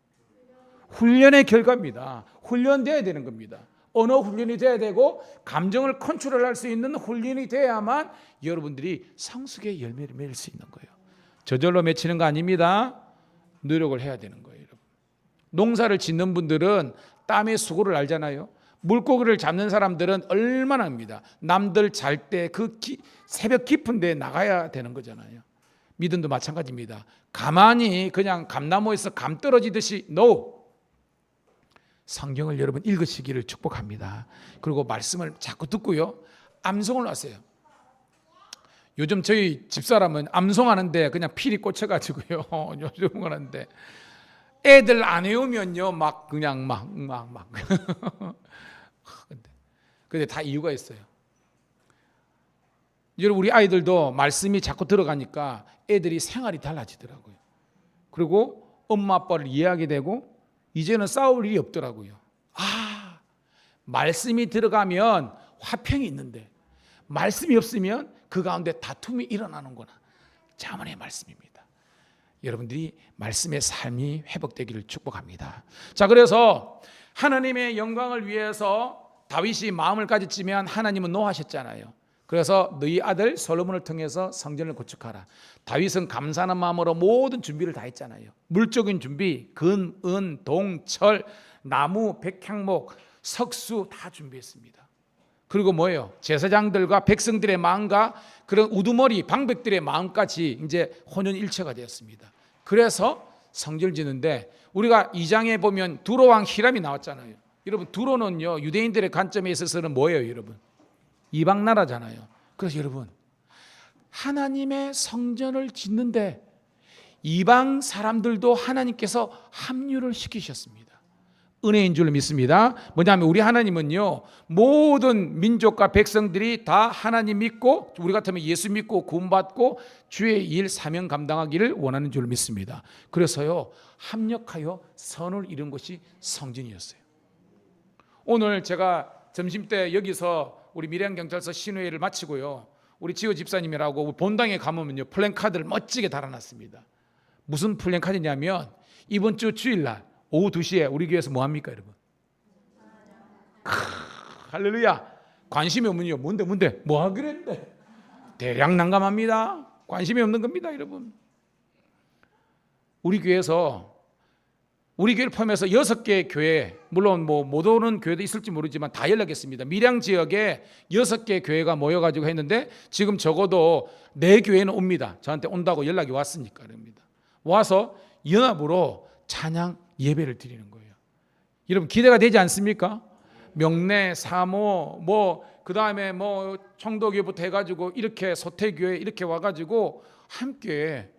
훈련의 결과입니다. 훈련돼야 되는 겁니다. 언어 훈련이 돼야 되고 감정을 컨트롤할 수 있는 훈련이 돼야만 여러분들이 성숙의 열매를 맺을 수 있는 거예요. 저절로 맺히는 거 아닙니다. 노력을 해야 되는 거예요. 여러분. 농사를 짓는 분들은 땀의 수고를 알잖아요. 물고기를 잡는 사람들은 얼마나 합니다. 남들 잘 때 그 새벽 깊은 데 나가야 되는 거잖아요. 믿음도 마찬가지입니다. 가만히 그냥 감나무에서 감 떨어지듯이 no. 성경을 여러분 읽으시기를 축복합니다. 그리고 말씀을 자꾸 듣고요 암송을 하세요. 요즘 저희 집사람은 암송하는데 그냥 필이 꽂혀가지고요 요즘 하는데 애들 안 외우면요 막 그냥 막 근데 다 이유가 있어요. 여러분 우리 아이들도 말씀이 자꾸 들어가니까 애들이 생활이 달라지더라고요. 그리고 엄마 아빠를 이해하게 되고 이제는 싸울 일이 없더라고요. 말씀이 들어가면 화평이 있는데 말씀이 없으면 그 가운데 다툼이 일어나는구나. 자문의 말씀입니다. 여러분들이 말씀의 삶이 회복되기를 축복합니다. 자, 그래서 하나님의 영광을 위해서 다윗이 마음을 가졌지만 하나님은 노하셨잖아요. 그래서 너희 아들 솔로몬을 통해서 성전을 건축하라. 다윗은 감사하는 마음으로 모든 준비를 다 했잖아요. 물적인 준비, 금, 은, 동, 철, 나무, 백향목, 석수 다 준비했습니다. 그리고 뭐예요? 제사장들과 백성들의 마음과 그런 우두머리 방백들의 마음까지 이제 혼연일체가 되었습니다. 그래서 성전을 짓는데 우리가 2장에 보면 두로 왕 히람이 나왔잖아요. 여러분, 두로는요 유대인들의 관점에 있어서는 뭐예요, 여러분? 이방 나라잖아요. 그래서 여러분, 하나님의 성전을 짓는데 이방 사람들도 하나님께서 합류를 시키셨습니다. 은혜인 줄 믿습니다. 뭐냐면 우리 하나님은요 모든 민족과 백성들이 다 하나님 믿고 우리 같으면 예수 믿고 구원받고 주의 일 사명 감당하기를 원하는 줄 믿습니다. 그래서요 합력하여 선을 이룬 것이 성전이었어요. 오늘 제가 점심때 여기서 우리 밀양경찰서 신회를 마치고요 우리 지호 집사님이라고 본당에 가면요 플랜카드를 멋지게 달아놨습니다. 무슨 플랜카드냐면 이번 주 주일날 오후 2시에 우리 교회에서 뭐합니까 여러분? 할렐루야. 관심이 없으면요 뭔데 뭐 하기로 했는데 대략 난감합니다. 관심이 없는 겁니다 여러분. 우리 교회에서 우리 교회를 포함해서 6개 교회, 물론 뭐 못 오는 교회도 있을지 모르지만 다 연락했습니다. 밀양 지역에 6개 교회가 모여가지고 했는데 지금 적어도 4교회는 옵니다. 저한테 온다고 연락이 왔으니까 그럽니다. 와서 연합으로 찬양 예배를 드리는 거예요. 여러분 기대가 되지 않습니까? 명내, 사모, 그 다음에 청도교회부터 해가지고 이렇게 서태교회 이렇게 와가지고 함께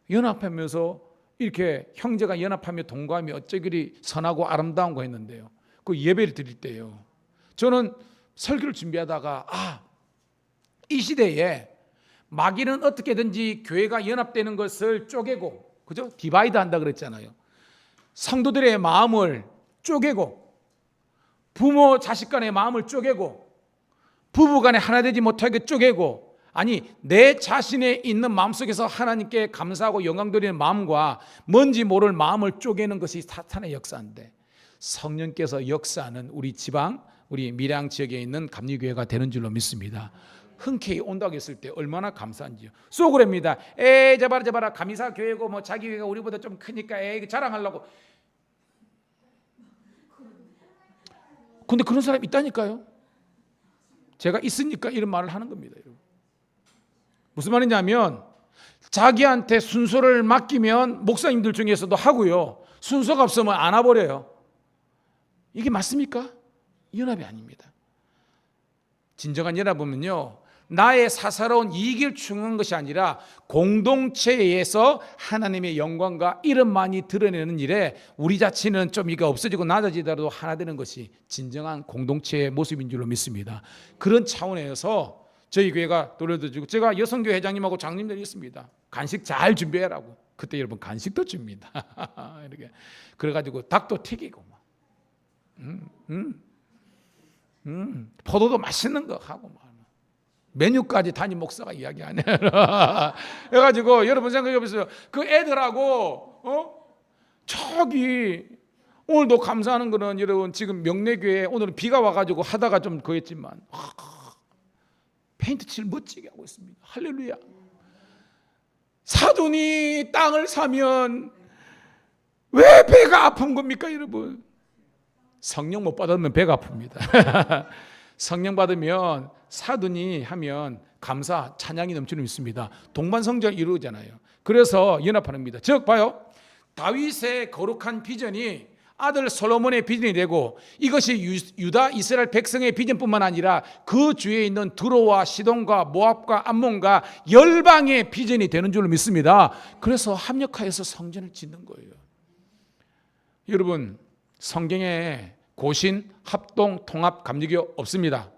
연합하면서 이렇게 형제가 연합하며 동거하며 어쩌기리 선하고 아름다운 거 했는데요. 그 예배를 드릴 때요. 저는 설교를 준비하다가 이 시대에 마귀는 어떻게든지 교회가 연합되는 것을 쪼개고, 그죠? 디바이드 한다 그랬잖아요. 성도들의 마음을 쪼개고, 부모 자식 간의 마음을 쪼개고, 부부 간에 하나 되지 못하게 쪼개고, 아니 내 자신에 있는 마음속에서 하나님께 감사하고 영광 드리는 마음과 뭔지 모를 마음을 쪼개는 것이 사탄의 역사인데 성령께서 역사하는 우리 지방, 우리 밀양 지역에 있는 감리교회가 되는 줄로 믿습니다. 흔쾌히 온다고 했을 때 얼마나 감사한지요. 쏘그럽니다. 잡아라 감리사 교회고 자기 교회가 우리보다 좀 크니까 자랑하려고. 근데 그런 사람이 있다니까요. 제가 있으니까 이런 말을 하는 겁니다. 여러분. 무슨 말이냐면 자기한테 순서를 맡기면 목사님들 중에서도 하고요. 순서가 없으면 안 와버려요. 이게 맞습니까? 연합이 아닙니다. 진정한 연합은요. 나의 사사로운 이익을 추구하는 것이 아니라 공동체에서 하나님의 영광과 이름만이 드러내는 일에 우리 자체는 좀 이게 없어지고 낮아지더라도 하나 되는 것이 진정한 공동체의 모습인 줄로 믿습니다. 그런 차원에서 저희 교회가 노래도 제가 여성교회 회장님하고 장님들이 있습니다. 간식 잘 준비해라고. 그때 여러분 간식도 줍니다. 이렇게 그래가지고 닭도 튀기고 포도도 맛있는 거 하고 메뉴까지 담임 목사가 이야기하네. 해가지고 여러분 생각해 보세요. 그 애들하고 저기 오늘도 감사하는 거는 여러분 지금 명례교회 오늘은 비가 와가지고 하다가 좀 거했지만 페인트 칠 멋지게 하고 있습니다. 할렐루야. 사돈이 땅을 사면 왜 배가 아픈 겁니까 여러분? 성령 못 받으면 배가 아픕니다. 성령 받으면 사돈이 하면 감사 찬양이 넘치는 있습니다. 동반성장을 이루잖아요. 그래서 연합하는 겁니다. 즉 봐요. 다윗의 거룩한 비전이 아들 솔로몬의 비전이 되고 이것이 유다 이스라엘 백성의 비전뿐만 아니라 그 주위에 있는 드로와 시돈과 모압과 암몬과 열방의 비전이 되는 줄로 믿습니다. 그래서 합력하여서 성전을 짓는 거예요. 여러분 성경에 고신, 합동, 통합, 감리교 없습니다.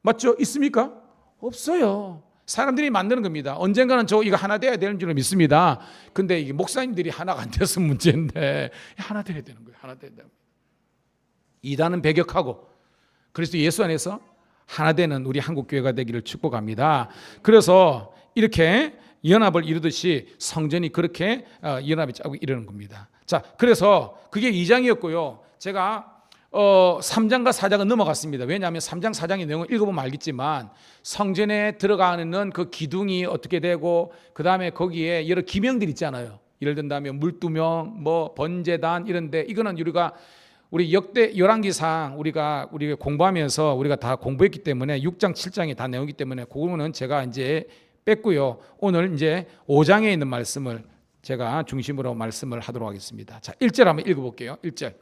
맞죠? 있습니까? 없어요. 사람들이 만드는 겁니다. 언젠가는 저 이거 하나 돼야 되는 줄 믿습니다. 근데 이게 목사님들이 하나가 안 돼서 문제인데 하나 돼야 되는 거예요. 하나 돼야 되는 거예요. 이단은 배격하고 그리스도 예수 안에서 하나 되는 우리 한국교회가 되기를 축복합니다. 그래서 이렇게 연합을 이루듯이 성전이 그렇게 연합이 짜고 이러는 겁니다. 자, 그래서 그게 2장이었고요. 제가 3장과 4장은 넘어갔습니다. 왜냐하면 3장, 4장의 내용을 읽어보면 알겠지만 성전에 들어가는 그 기둥이 어떻게 되고 그 다음에 거기에 여러 기명들 있잖아요. 예를 든다면 물두명, 뭐 번제단 이런데 이거는 우리 역대 열왕기상 우리가 공부하면서 우리가 다 공부했기 때문에 6장, 7장에 다 내용이기 때문에 그거는 제가 이제 뺐고요. 오늘 이제 5장에 있는 말씀을 제가 중심으로 말씀을 하도록 하겠습니다. 자, 1절 한번 읽어볼게요. 1절.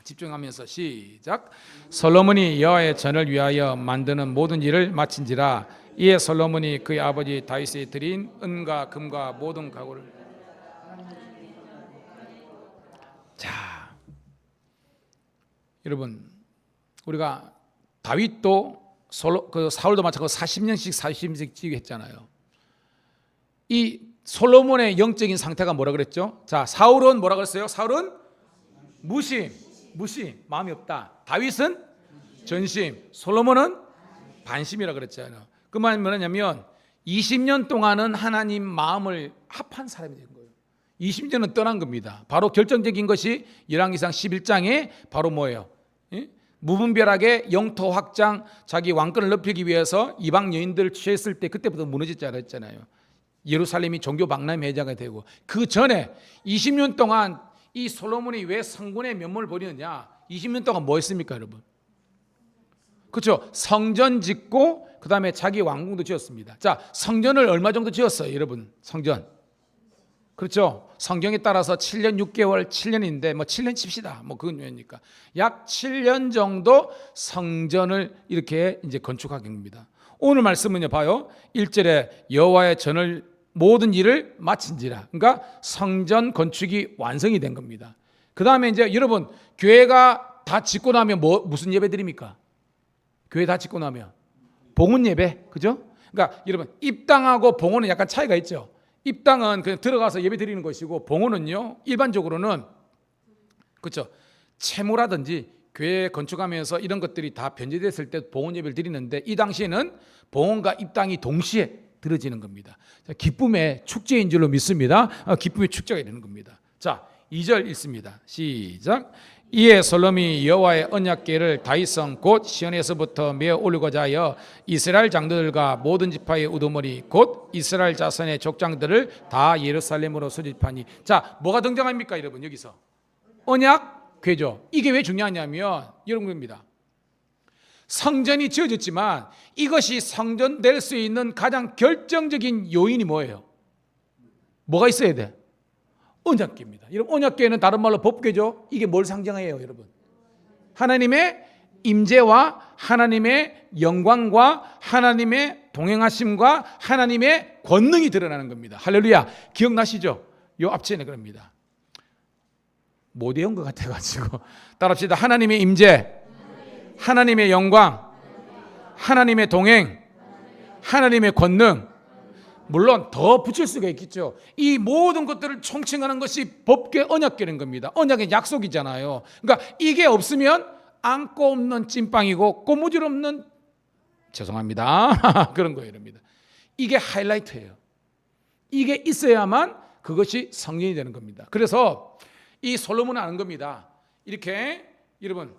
집중하면서 시작. 솔로몬이 여호와의 전을 위하여 만드는 모든 일을 마친지라. 이에 솔로몬이 그의 아버지 다윗이 드린 은과 금과 모든 가구를. 자, 여러분 우리가 다윗도 사울도 마찬가지로 40년씩 지휘했잖아요. 이 솔로몬의 영적인 상태가 뭐라 그랬죠? 자, 사울은 뭐라 그랬어요? 사울은 무심, 마음이 없다. 다윗은 전심, 솔로몬은 반심이라 그랬잖아요. 그 말은 뭐냐면 20년 동안은 하나님 마음을 합한 사람이 된 거예요. 20년은 떠난 겁니다. 바로 결정적인 것이 열왕기상 11장에 바로 뭐예요? 무분별하게 영토 확장, 자기 왕권을 높이기 위해서 이방 여인들을 취했을 때 그때부터 무너지지 않았잖아요. 예루살렘이 종교 박람회 매장이 되고 그 전에 20년 동안 이 솔로몬이 왜 성군의 면모를 보이느냐? 20년 동안 뭐 했습니까, 여러분? 그렇죠. 성전 짓고 그 다음에 자기 왕궁도 지었습니다. 자, 성전을 얼마 정도 지었어요, 여러분? 성전. 그렇죠. 성경에 따라서 7년 6개월 7년인데 뭐 7년 칩시다. 뭐 그건 왜니까 약 7년 정도 성전을 이렇게 이제 건축하게 됩니다. 오늘 말씀은요, 봐요. 1절에 여호와의 전을 모든 일을 마친지라. 그러니까 성전 건축이 완성이 된 겁니다. 그 다음에 이제 여러분 교회가 다 짓고 나면 무슨 예배 드립니까? 교회 다 짓고 나면 봉헌 예배, 그죠? 그러니까 여러분 입당하고 봉헌은 약간 차이가 있죠. 입당은 그냥 들어가서 예배 드리는 것이고 봉헌은요 일반적으로는 그렇죠. 채무라든지 교회 건축하면서 이런 것들이 다 변제됐을 때 봉헌 예배를 드리는데 이 당시에는 봉헌과 입당이 동시에 들어지는 겁니다. 기쁨의 축제인 줄로 믿습니다. 기쁨의 축제가 되는 겁니다. 자, 2절 읽습니다. 시작. 이에 솔로몬이 여호와의 언약궤를 다윗성 곧 시온에서부터 메어 올리고자 하여 이스라엘 장로들과 모든 지파의 우두머리 곧 이스라엘 자손의 족장들을 다 예루살렘으로 소집하니. 자, 뭐가 등장합니까, 여러분? 여기서 언약궤죠. 이게 왜 중요하냐면 이런 겁니다. 성전이 지어졌지만 이것이 성전 될 수 있는 가장 결정적인 요인이 뭐예요? 뭐가 있어야 돼? 언약궤입니다. 여러분 언약궤는 다른 말로 법궤죠. 이게 뭘 상징해요, 여러분? 하나님의 임재와 하나님의 영광과 하나님의 동행하심과 하나님의 권능이 드러나는 겁니다. 할렐루야. 기억나시죠? 요 앞전에 그럽니다. 못 외운 것 같아가지고 따라합시다. 하나님의 임재, 하나님의 영광, 하나님의 동행, 하나님의 권능. 물론 더 붙일 수가 있겠죠. 이 모든 것들을 총칭하는 것이 법궤 언약궤는 겁니다. 언약의 약속이잖아요. 그러니까 이게 없으면 안고 없는 찐빵이고 꼬무줄 없는 죄송합니다. 그런 거예요, 여러분. 이게 하이라이트예요. 이게 있어야만 그것이 성전이 되는 겁니다. 그래서 이 솔로몬은 아는 겁니다. 이렇게 여러분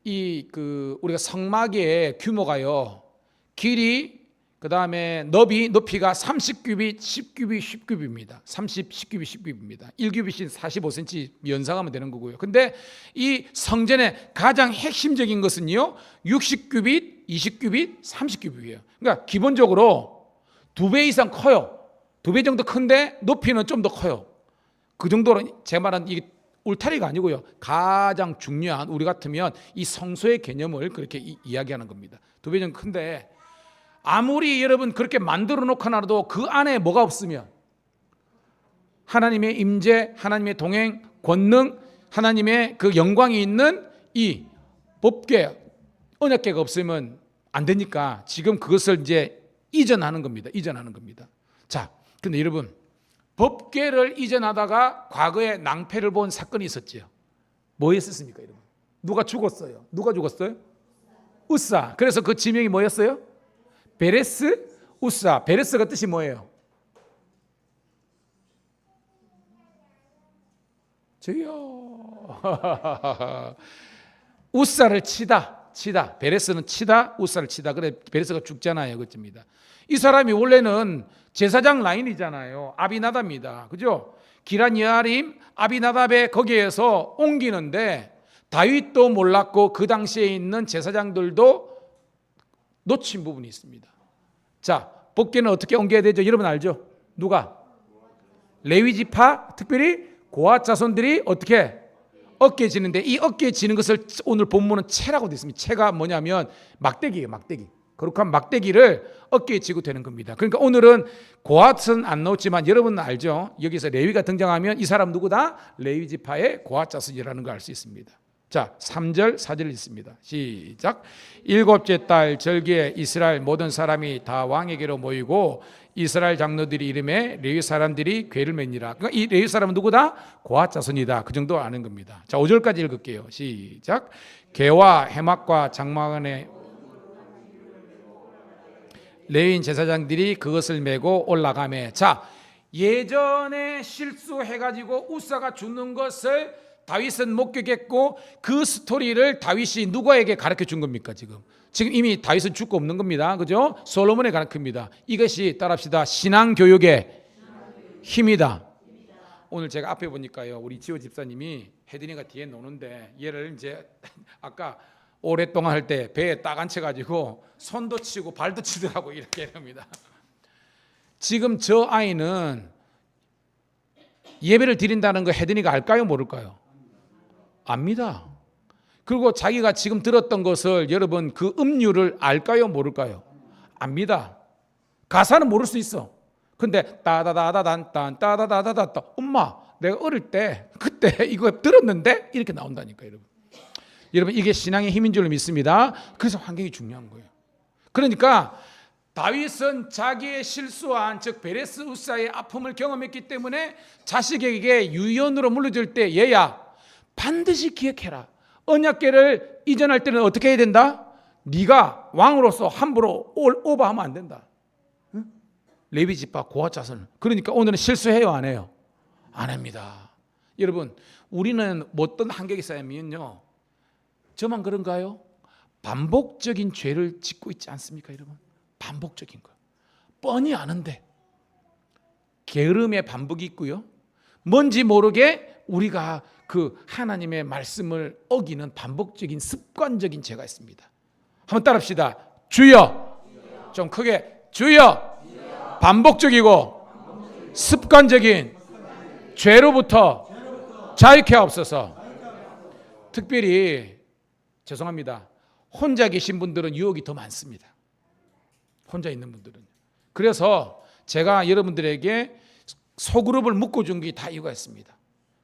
우리가 성막의 규모가요. 길이 그다음에 높이가 30규빗, 10규빗, 10규빗입니다. 30, 10규빗, 10규빗입니다. 1규빗이 45cm 연상하면 되는 거고요. 근데 이 성전의 가장 핵심적인 것은요. 60규빗, 20규빗, 30규빗이에요. 그러니까 기본적으로 2배 이상 커요. 2배 정도 큰데 높이는 좀 더 커요. 그 정도로 제 말은 이게 울타리가 아니고요. 가장 중요한 우리 같으면 이 성소의 개념을 그렇게 이야기하는 겁니다. 2배 정도 큰데 아무리 여러분 그렇게 만들어 놓고나도 그 안에 뭐가 없으면 하나님의 임재, 하나님의 동행, 권능, 하나님의 그 영광이 있는 이 법궤, 언약궤가 없으면 안 되니까 지금 그것을 이제 이전하는 겁니다. 이전하는 겁니다. 자, 근데 여러분, 법궤를 이전하다가 과거에 낭패를 본 사건이 있었지요. 뭐였습니까, 여러분? 누가 죽었어요? 누가 죽었어요? 우사. 그래서 그 지명이 뭐였어요? 베레스 우사. 베레스가 뜻이 뭐예요? 저요. 우사를 치다. 베레스는 치다, 우사를 치다. 그래 베레스가 죽잖아요. 그렇습니다. 이 사람이 원래는 제사장 라인이잖아요. 아비나답입니다. 그죠? 기란 여아림 아비나답의 거기에서 옮기는데 다윗도 몰랐고 그 당시에 있는 제사장들도 놓친 부분이 있습니다. 자, 법궤는 어떻게 옮겨야 되죠? 여러분 알죠? 누가? 레위 지파, 특별히 고앗 자손들이 어떻게? 어깨에 지는데, 이 어깨에 지는 것을 오늘 본문은 채라고 되어 있습니다. 채가 뭐냐면 막대기예요. 막대기. 거룩한 막대기를 어깨에 지고 되는 겁니다. 그러니까 오늘은 고앗은 안 나왔지만 여러분은 알죠? 여기서 레위가 등장하면 이 사람 누구다? 레위 지파의 고앗 자손이라는 걸 알 수 있습니다. 자, 3절 4절 있습니다. 시작. 일곱째 달 절기에 이스라엘 모든 사람이 다 왕에게로 모이고 이스라엘 장로들이 이름에 레위 사람들이 궤를 매니라. 그러니까 이 레위 사람은 누구다? 고앗 자손이다. 그 정도 아는 겁니다. 자, 5절까지 읽을게요. 시작. 궤와 해막과 장막안에 레위인 제사장들이 그것을 메고 올라가매. 자, 예전에 실수해가지고 우사가 죽는 것을 다윗은 목격했고 그 스토리를 다윗이 누구에게 가르쳐 준 겁니까? 지금 이미 다윗은 죽고 없는 겁니다. 그죠? 솔로몬에 가르칩니다. 이것이 따라합시다. 신앙교육의 힘이다. 오늘 제가 앞에 보니까요, 우리 지호 집사님이 혜린이가 뒤에 노는데 얘를 이제 아까 오랫동안 할 때 배에 딱 앉혀가지고 손도 치고 발도 치더라고 이렇게 합니다. 지금 저 아이는 예배를 드린다는 거 혜린이가 알까요? 모를까요? 압니다. 그리고 자기가 지금 들었던 것을 여러분 그 음률을 알까요? 모를까요? 압니다. 가사는 모를 수 있어. 근데 따다다다단딴 따다다다다다 엄마 내가 어릴 때 그때 이거 들었는데 이렇게 나온다니까 여러분. 여러분 이게 신앙의 힘인 줄 믿습니다. 그래서 환경이 중요한 거예요. 그러니까 다윗은 자기의 실수한 즉 베레스 우사의 아픔을 경험했기 때문에 자식에게 유언으로 물려줄 때 얘야 반드시 기억해라. 언약궤를 이전할 때는 어떻게 해야 된다? 네가 왕으로서 함부로 오버하면 안 된다. 응? 레위 지파 고앗 자손. 그러니까 오늘은 실수해요, 안 해요? 안 합니다. 여러분, 우리는 어떤 한계가 있냐면요. 저만 그런가요? 반복적인 죄를 짓고 있지 않습니까, 여러분? 반복적인 거. 뻔히 아는데 게으름의 반복이 있고요. 뭔지 모르게 우리가 그 하나님의 말씀을 어기는 반복적인 습관적인 죄가 있습니다. 한번 따라합시다. 주여. 좀 크게 주여. 반복적이고 습관적인 죄로부터 자유케 하옵소서. 특별히 죄송합니다. 혼자 계신 분들은 유혹이 더 많습니다. 혼자 있는 분들은. 그래서 제가 여러분들에게 소그룹을 묶어준 게 다 이유가 있습니다.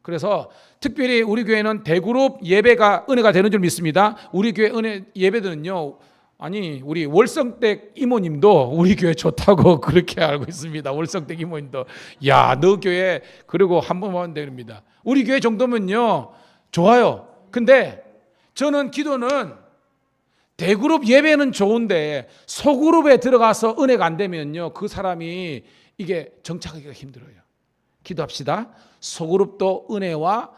그래서 특별히 우리 교회는 대그룹 예배가 은혜가 되는 줄 믿습니다. 우리 교회 은혜 예배들은요, 아니 우리 월성댁 이모님도 우리 교회 좋다고 그렇게 알고 있습니다. 월성댁 이모님도 야, 너 교회 그리고 한 번만 됩니다. 우리 교회 정도면요 좋아요. 근데 저는 기도는 대그룹 예배는 좋은데 소그룹에 들어가서 은혜가 안 되면요 그 사람이 이게 정착하기가 힘들어요. 기도합시다. 소그룹도 은혜와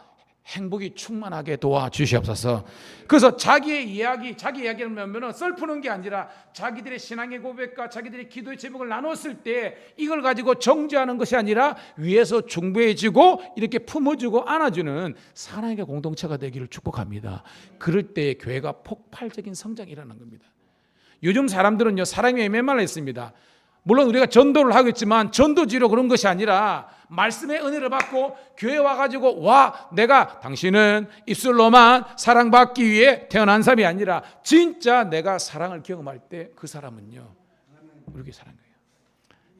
행복이 충만하게 도와주시옵소서. 그래서 자기 이야기를 하면 썰푸는 게 아니라 자기들의 신앙의 고백과 자기들의 기도의 제목을 나눴을 때 이걸 가지고 정죄하는 것이 아니라 위에서 중보해주고 이렇게 품어주고 안아주는 사랑의 공동체가 되기를 축복합니다. 그럴 때 교회가 폭발적인 성장이 일어나는 겁니다. 요즘 사람들은요 사랑에 메말라 있습니다. 물론 우리가 전도를 하겠지만 전도지로 그런 것이 아니라 말씀의 은혜를 받고 교회 와가지고 와 내가 당신은 입술로만 사랑받기 위해 태어난 사람이 아니라 진짜 내가 사랑을 경험할 때 그 사람은요 우리 교회 사랑해요.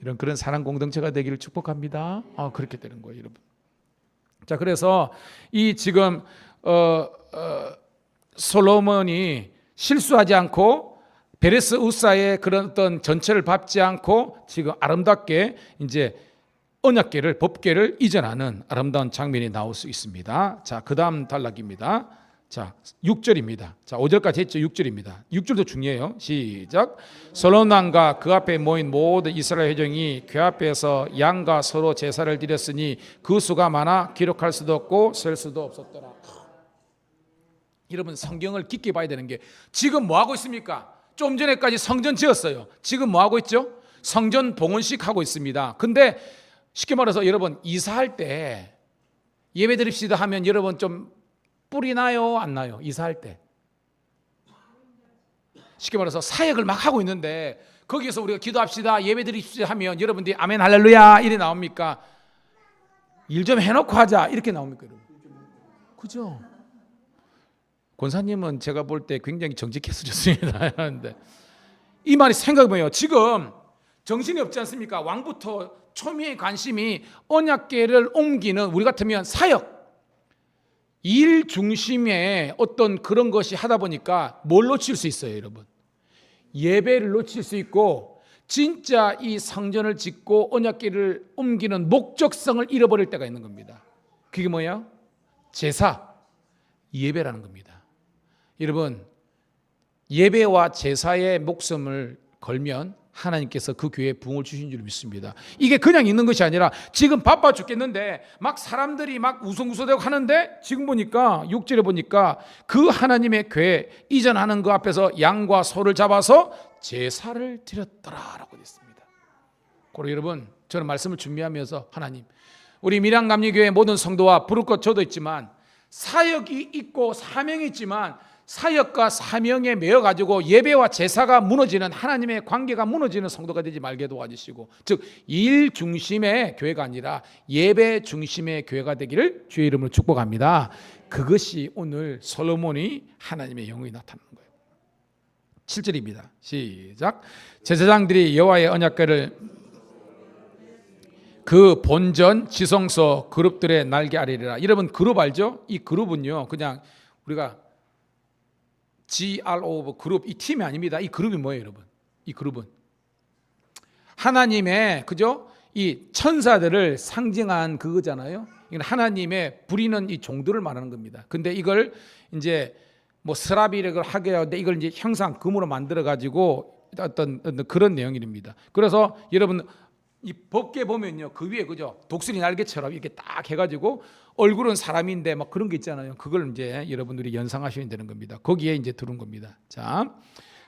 이런 그런 사랑 공동체가 되기를 축복합니다. 그렇게 되는 거예요, 여러분. 자, 그래서 이 지금 솔로몬이 실수하지 않고 베레스 우사의 그런 어떤 전체를 밟지 않고 지금 아름답게 이제 언약궤를 법궤를 이전하는 아름다운 장면이 나올 수 있습니다. 자, 그다음 단락입니다. 자, 6절입니다. 자, 5절까지 했죠. 6절입니다. 6절도 중요해요. 시작. 솔로몬 왕과 그 앞에 모인 모든 이스라엘 회중이 궤 앞에서 양과 서로 제사를 드렸으니 그 수가 많아 기록할 수도 없고 셀 수도 없었더라. 여러분, 성경을 깊게 봐야 되는 게 지금 뭐 하고 있습니까? 좀 전에까지 성전 지었어요. 지금 뭐 하고 있죠? 성전 봉헌식 하고 있습니다. 근데 쉽게 말해서 여러분, 이사할 때 예배 드립시다 하면 여러분 좀 뿔이 나요, 안 나요? 이사할 때. 쉽게 말해서 사역을 막 하고 있는데 거기에서 우리가 기도합시다, 예배 드립시다 하면 여러분들이 아멘 할렐루야 이래 나옵니까? 일 좀 해놓고 하자 이렇게 나옵니까, 여러분? 그죠? 권사님은 제가 볼 때 굉장히 정직해서 좋습니다. 하는데 이 말이 생각해보면 지금 정신이 없지 않습니까? 왕부터 초미의 관심이 언약궤를 옮기는 우리 같으면 사역, 일 중심의 어떤 그런 것이 하다 보니까 뭘 놓칠 수 있어요, 여러분? 예배를 놓칠 수 있고 진짜 이 성전을 짓고 언약궤를 옮기는 목적성을 잃어버릴 때가 있는 겁니다. 그게 뭐예요? 제사, 예배라는 겁니다. 여러분, 예배와 제사의 목숨을 걸면 하나님께서 그 교회에 부흥을 주신 줄 믿습니다. 이게 그냥 있는 것이 아니라 지금 바빠 죽겠는데 막 사람들이 막 우성우성대고 하는데 지금 보니까 6절에 보니까 그 하나님의 교회 이전하는 그 앞에서 양과 소를 잡아서 제사를 드렸더라라고 되어 있습니다. 그리고 여러분, 저는 말씀을 준비하면서 하나님, 우리 밀양감리교회 모든 성도와 부를 것 저도 있지만 사역이 있고 사명이 있지만 사역과 사명에 매여가지고 예배와 제사가 무너지는, 하나님의 관계가 무너지는 성도가 되지 말게 도와주시고, 즉 일 중심의 교회가 아니라 예배 중심의 교회가 되기를 주의 이름으로 축복합니다. 그것이 오늘 솔로몬이 하나님의 영광이 나타나는 거예요. 7절입니다. 시작. 제사장들이 여호와의 언약궤를 그 본전 지성소 그룹들의 날개 아래리라. 여러분, 그룹 알죠? 이 그룹은요, 그냥 우리가 GRO 그룹, 이 팀이 아닙니다. 이 그룹이 뭐예요, 여러분? 이 그룹은 하나님의, 그죠? 이 천사들을 상징한 그거잖아요. 이건 하나님의 부리는 이 종들을 말하는 겁니다. 근데 이걸 이제 뭐 스라비를 하게 하는데 이걸 이제 형상 금으로 만들어 가지고 어떤 그런 내용입니다. 그래서 여러분, 이 법궤 보면요, 그 위에 그죠, 독수리 날개처럼 이렇게 딱 해가지고 얼굴은 사람인데 막 그런 게 있잖아요. 그걸 이제 여러분들이 연상하시면 되는 겁니다. 거기에 이제 들은 겁니다. 자,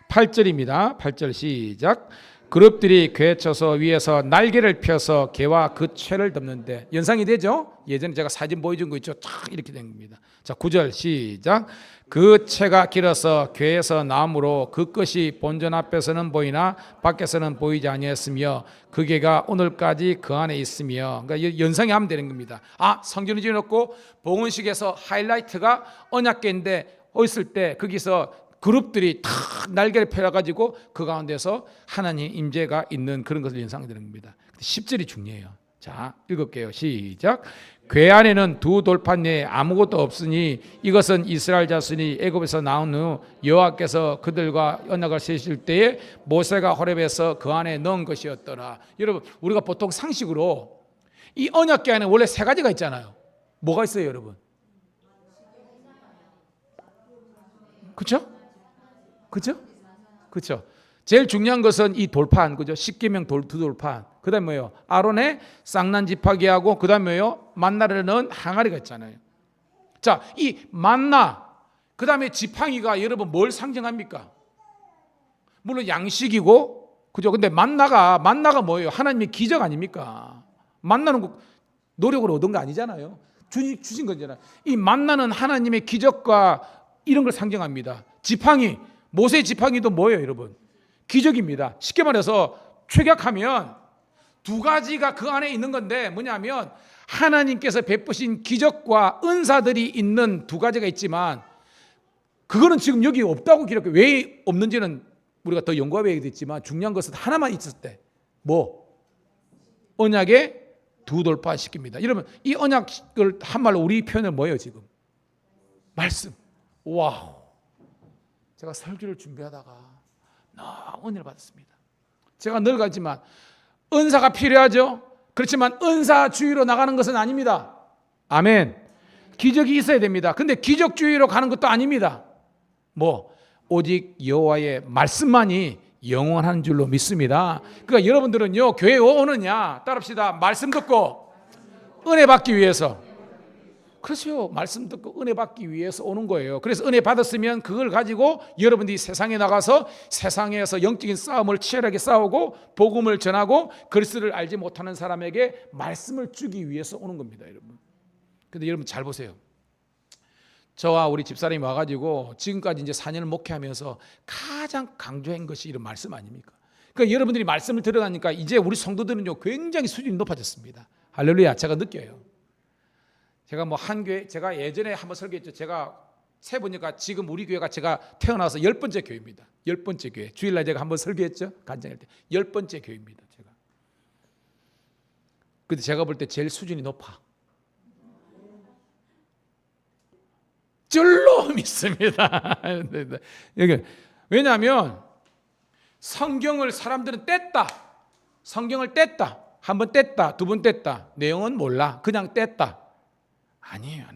8절입니다. 8절 시작. 그룹들이 궤 쳐서 위에서 날개를 펴서 궤와 그 채를 덮는데, 연상이 되죠? 예전에 제가 사진 보여준 거 있죠? 탁 이렇게 된 겁니다. 자, 9절 시작. 그 채가 길어서 궤에서 나오므로 그 끝이 본전 앞에서는 보이나 밖에서는 보이지 아니했으며 그 궤가 오늘까지 그 안에 있으며, 그러니까 연상이 하면 되는 겁니다. 아, 성전을 지어놓고 봉헌식에서 하이라이트가 언약궤인데 있을 때 거기서 그룹들이 탁 날개를 펴가지고 그 가운데서 하나님 임재가 있는 그런 것을 연상되는 겁니다. 10절이 중요해요. 자, 읽을게요. 시작. 궤 안에는 두 돌판 외에 아무것도 없으니 이것은 이스라엘 자손이 애굽에서 나온 후 여호와께서 그들과 언약을 세우실 때에 모세가 호렙에서 그 안에 넣은 것이었더라. 여러분, 우리가 보통 상식으로 이 언약궤 안에 원래 세 가지가 있잖아요. 뭐가 있어요, 여러분? 그렇죠? 그렇죠? 그렇죠. 제일 중요한 것은 이 돌판, 그죠? 십계명 두 돌판. 그다음에 뭐예요? 아론의 쌍난 지파기하고 그다음에 뭐예요? 만나를 넣은 항아리가 있잖아요. 자, 이 만나, 그다음에 지팡이가 여러분 뭘 상징합니까? 물론 양식이고, 그죠? 근데 만나가 뭐예요? 하나님의 기적 아닙니까? 만나는 거 노력으로 얻은 거 아니잖아요. 주신 거잖아요. 이 만나는 하나님의 기적과 이런 걸 상징합니다. 지팡이, 모세의 지팡이도 뭐예요, 여러분? 기적입니다. 쉽게 말해서 축약하면 두 가지가 그 안에 있는 건데, 뭐냐면 하나님께서 베푸신 기적과 은사들이 있는 두 가지가 있지만 그거는 지금 여기 없다고 기록해. 왜 없는지는 우리가 더 연구해야 되겠지만 중요한 것은 하나만 있을 때, 뭐? 언약의 두 돌파 시킵니다. 여러분, 이 언약을 한말로 우리 표현은 뭐예요, 지금? 말씀. 와우. 제가 설교를 준비하다가 너무 은혜를 받았습니다. 제가 늘 가지만 은사가 필요하죠. 그렇지만 은사주의로 나가는 것은 아닙니다. 아멘. 기적이 있어야 됩니다. 근데 기적주의로 가는 것도 아닙니다. 오직 여호와의 말씀만이 영원한 줄로 믿습니다. 그러니까 여러분들은요, 교회 오느냐 따릅시다. 말씀 듣고 은혜 받기 위해서. 그렇죠. 말씀 듣고 은혜 받기 위해서 오는 거예요. 그래서 은혜 받았으면 그걸 가지고 여러분들이 세상에 나가서 세상에서 영적인 싸움을 치열하게 싸우고 복음을 전하고 그리스도를 알지 못하는 사람에게 말씀을 주기 위해서 오는 겁니다, 여러분. 근데 여러분 잘 보세요. 저와 우리 집사람이 와가지고 지금까지 이제 4년을 목회하면서 가장 강조한 것이 이런 말씀 아닙니까? 그러니까 여러분들이 말씀을 들어가니까 이제 우리 성도들은요 굉장히 수준이 높아졌습니다. 할렐루야. 제가 느껴요. 제가 한 교회, 제가 예전에 한번 설교했죠. 제가 세보니까 지금 우리 교회가 제가 태어나서 10번째 교회입니다. 10번째 교회. 주일날 제가 한번 설교했죠. 간증할 때 10번째 교회입니다. 제가. 근데 제가 볼 때 제일 수준이 높아. 쩔로 믿습니다. 왜냐하면 성경을 사람들은 뗐다. 성경을 뗐다. 한 번 뗐다. 두 번 뗐다. 내용은 몰라. 그냥 뗐다. 아니에요.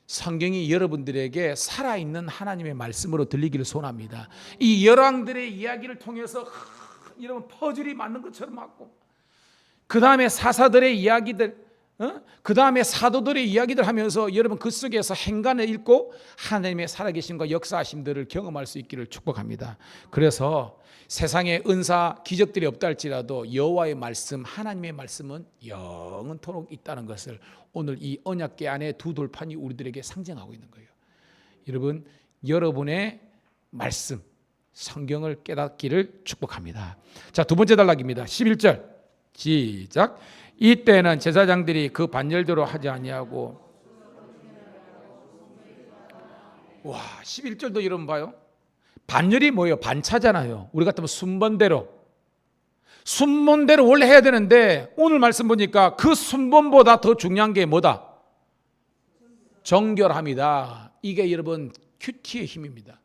성경이 여러분들에게 살아있는 하나님의 말씀으로 들리기를 소원합니다. 이 열왕들의 이야기를 통해서 여러분 퍼즐이 맞는 것처럼 맞고, 그 다음에 사사들의 이야기들, 그 다음에 사도들의 이야기들 하면서 여러분 그 속에서 행간을 읽고 하나님의 살아계심과 역사하심들을 경험할 수 있기를 축복합니다. 그래서 세상에 은사 기적들이 없다 할지라도 여호와의 말씀, 하나님의 말씀은 영원토록 있다는 것을 오늘 이 언약궤 안에 두 돌판이 우리들에게 상징하고 있는 거예요. 여러분, 여러분의 말씀, 성경을 깨닫기를 축복합니다. 자, 두 번째 단락입니다. 11절 시작. 이때는 제사장들이 그 반열대로 하지 아니하고, 와, 11절도 여러분 봐요. 반열이 뭐예요? 반차잖아요. 우리 같으면 순번대로 원래 해야 되는데 오늘 말씀 보니까 그 순번보다 더 중요한 게 뭐다? 정결함이다. 이게 여러분 큐티의 힘입니다.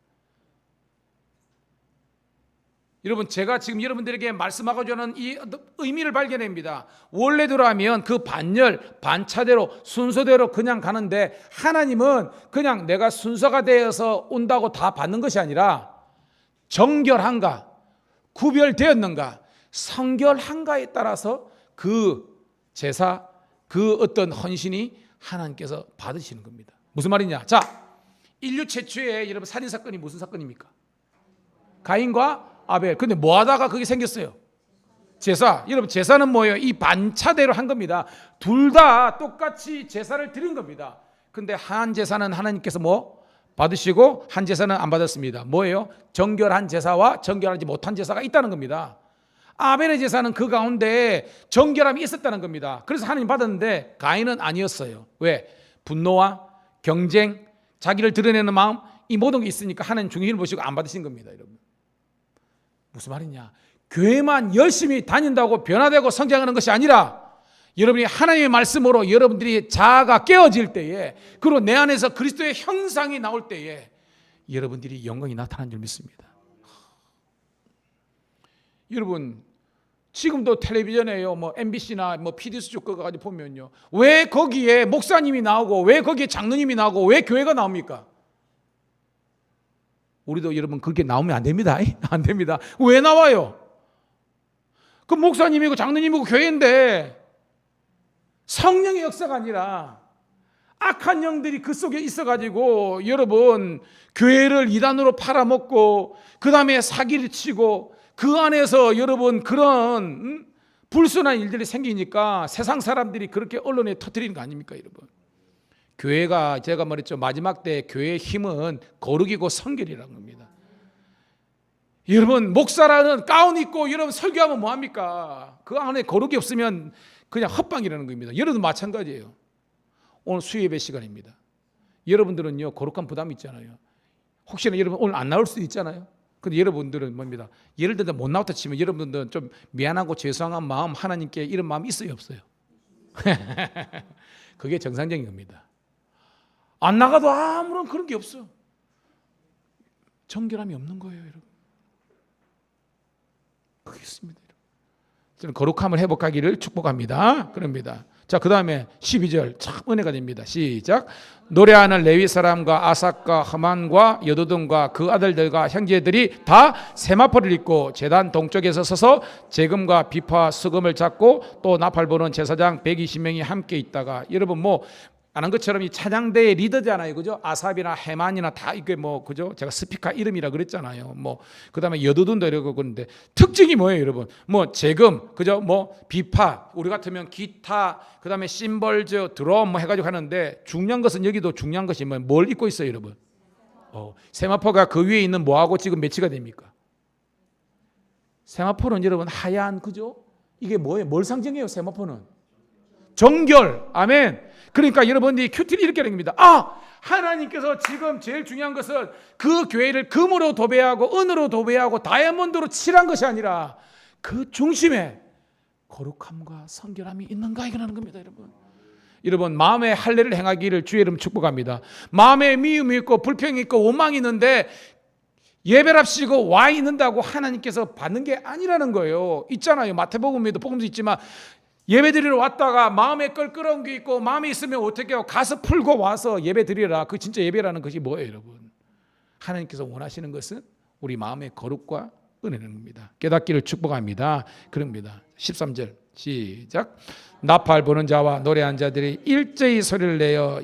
여러분, 제가 지금 여러분들에게 말씀하고자 하는 이 의미를 발견합니다. 원래대로 하면 그 반열, 반차대로, 순서대로 그냥 가는데 하나님은 그냥 내가 순서가 되어서 온다고 다 받는 것이 아니라 정결한가, 구별되었는가, 성결한가에 따라서 그 제사, 그 어떤 헌신이 하나님께서 받으시는 겁니다. 무슨 말이냐? 자, 인류 최초의 여러분 살인사건이 무슨 사건입니까? 가인과 아벨. 근데 뭐 하다가 그게 생겼어요? 제사. 여러분, 제사는 뭐예요? 이 반차대로 한 겁니다. 둘 다 똑같이 제사를 드린 겁니다. 근데 한 제사는 하나님께서 받으시고 한 제사는 안 받았습니다. 뭐예요? 정결한 제사와 정결하지 못한 제사가 있다는 겁니다. 아벨의 제사는 그 가운데 정결함이 있었다는 겁니다. 그래서 하나님 받았는데 가인은 아니었어요. 왜? 분노와 경쟁, 자기를 드러내는 마음, 이 모든 게 있으니까 하나님 중심을 보시고 안 받으신 겁니다, 여러분. 무슨 말이냐? 교회만 열심히 다닌다고 변화되고 성장하는 것이 아니라 여러분이 하나님의 말씀으로 여러분들이 자아가 깨어질 때에, 그리고 내 안에서 그리스도의 형상이 나올 때에 여러분들이 영광이 나타나는 줄 믿습니다. 여러분, 지금도 텔레비전에요, MBC나 PD수 쪽 그거 가지고 보면요, 왜 거기에 목사님이 나오고 왜 거기에 장로님이 나오고 왜 교회가 나옵니까? 우리도 여러분 그렇게 나오면 안 됩니다. 안 됩니다. 왜 나와요? 그 목사님이고 장로님이고 교회인데 성령의 역사가 아니라 악한 영들이 그 속에 있어가지고 여러분 교회를 이단으로 팔아먹고 그 다음에 사기를 치고 그 안에서 여러분 그런 불순한 일들이 생기니까 세상 사람들이 그렇게 언론에 터뜨리는 거 아닙니까, 여러분? 교회가, 제가 말했죠, 마지막 때 교회의 힘은 거룩이고 성결이라는 겁니다. 여러분, 목사라는 가운 입고 여러분 설교하면 뭐합니까? 그 안에 거룩이 없으면 그냥 헛방이라는 겁니다. 여러분도 마찬가지예요. 오늘 수예배 시간입니다. 여러분들은요 거룩한 부담이 있잖아요. 혹시나 여러분 오늘 안 나올 수도 있잖아요. 근데 여러분들은 뭡니다? 예를 들어 못 나왔다 치면 여러분들은 좀 미안하고 죄송한 마음, 하나님께 이런 마음이 있어요, 없어요? 그게 정상적인 겁니다. 안 나가도 아무런 그런 게 없어. 정결함이 없는 거예요, 여러분. 있습니다. 저는 거룩함을 회복하기를 축복합니다. 그럽니다. 자, 그 다음에 12절 참 은혜가 됩니다. 시작. 노래하는 레위 사람과 아삭과 하만과 여두둔과 그 아들들과 형제들이 다 세마포를 입고 제단 동쪽에서 서서 재금과 비파 수금을 잡고 또 나팔 부는 제사장 120명이 함께 있다가, 여러분 뭐 아는 것처럼 이 찬양대의 리더잖아요, 그죠? 아삽이나 헤만이나 다 이게 뭐 그죠? 제가 스피커 이름이라 그랬잖아요. 뭐 그다음에 여두둔도 이러고 그러는데 특징이 뭐예요, 여러분? 뭐 재금, 그죠? 뭐 비파, 우리 같으면 기타, 그다음에 심벌즈, 드럼 뭐 해가지고 하는데, 중요한 것은 여기도 중요한 것이 뭘 입고 있어요, 여러분? 세마포가 그 위에 있는 뭐하고 지금 매치가 됩니까? 세마포는 여러분 하얀, 그죠? 이게 뭐예요? 뭘 상징해요, 세마포는? 정결. 아멘. 그러니까 여러분이 큐티를 이렇게 하는 겁니다. 하나님께서 지금 제일 중요한 것은 그 교회를 금으로 도배하고 은으로 도배하고 다이아몬드로 칠한 것이 아니라 그 중심에 거룩함과 성결함이 있는가, 이거라는 겁니다, 여러분. 여러분, 마음의 할례를 행하기를 주의 이름 축복합니다. 마음에 미움이 있고 불평이 있고 원망이 있는데 예배랍시고 와 있는다고 하나님께서 받는 게 아니라는 거예요. 있잖아요. 마태복음에도 복음도 있지만 예배 드리러 왔다가 마음에 껄끄러운 게 있고 마음에 있으면 어떻게 해요? 가서 풀고 와서 예배 드리라. 그 진짜 예배라는 것이 뭐예요, 여러분? 하나님께서 원하시는 것은 우리 마음의 거룩과 은혜는 겁니다. 깨닫기를 축복합니다. 그럽니다. 13절 시작. 나팔 부는 자와 노래한 자들이 일제히 소리를 내어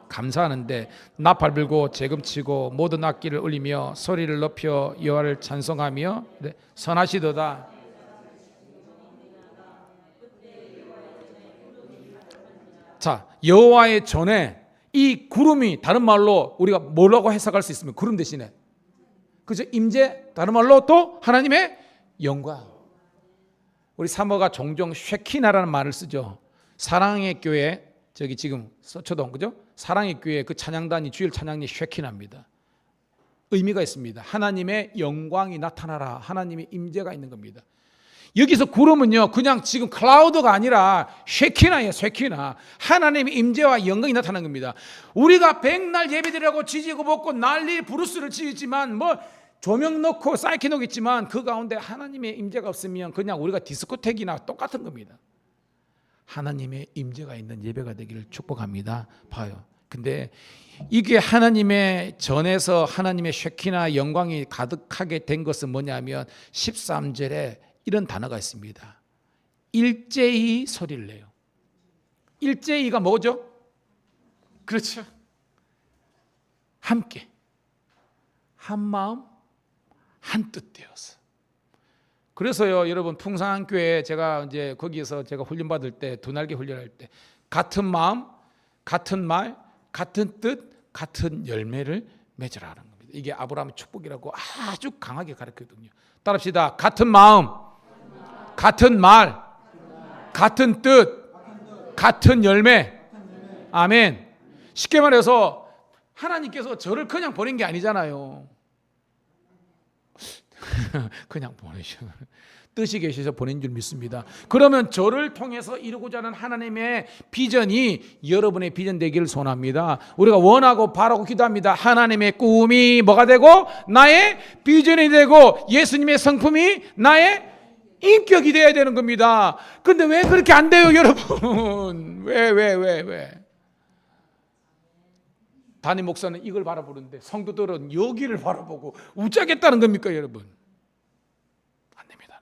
감사하는데 나팔 불고 재금치고 모든 악기를 울리며 소리를 높여 여호와를 찬송하며 선하시도다. 자, 여호와의 전에 이 구름이 다른 말로 우리가 뭐라고 해석할 수 있으면 구름 대신에, 그죠? 임재, 다른 말로 또 하나님의 영광. 우리 사모가 종종 쉐키나라는 말을 쓰죠. 사랑의 교회, 저기 지금 서초동, 그죠? 사랑의 교회 그 찬양단이 주일 찬양이 쉐키나입니다. 의미가 있습니다. 하나님의 영광이 나타나라. 하나님의 임재가 있는 겁니다. 여기서 구름은요, 그냥 지금 클라우드가 아니라 쉐키나예요, 쉐키나. 하나님의 임재와 영광이 나타나는 겁니다. 우리가 백날 예배드리라고 지지고 볶고 난리 부르스를 지지만 뭐 조명 넣고 사이키 놓겠지만 그 가운데 하나님의 임재가 없으면 그냥 우리가 디스코텍이나 똑같은 겁니다. 하나님의 임재가 있는 예배가 되기를 축복합니다. 봐요. 근데 이게 하나님의 전에서 하나님의 쉐키나 영광이 가득하게 된 것은 뭐냐면 13절에 이런 단어가 있습니다. 일제히 소리를 내요. 일제히가 뭐죠? 그렇죠. 함께, 한 마음, 한 뜻 되어서. 그래서요, 여러분, 풍성한교회 제가 이제 거기에서 제가 훈련 받을 때, 두 날개 훈련할 때, 같은 마음, 같은 말, 같은 뜻, 같은 열매를 맺으라는 겁니다. 이게 아브라함의 축복이라고 아주 강하게 가르치거든요. 따라합시다. 같은 마음, 같은 말, 같은 뜻, 같은 열매. 아멘. 쉽게 말해서 하나님께서 저를 그냥 보낸 게 아니잖아요. 그냥 보내셔. 뜻이 계셔서 보낸 줄 믿습니다. 그러면 저를 통해서 이루고자 하는 하나님의 비전이 여러분의 비전 되기를 소원합니다. 우리가 원하고 바라고 기도합니다. 하나님의 꿈이 뭐가 되고 나의 비전이 되고 예수님의 성품이 나의 인격이 되어야 되는 겁니다. 근데 왜 그렇게 안 돼요, 여러분? 왜? 담임 목사는 이걸 바라보는데 성도들은 여기를 바라보고 웃자겠다는 겁니까, 여러분? 안 됩니다.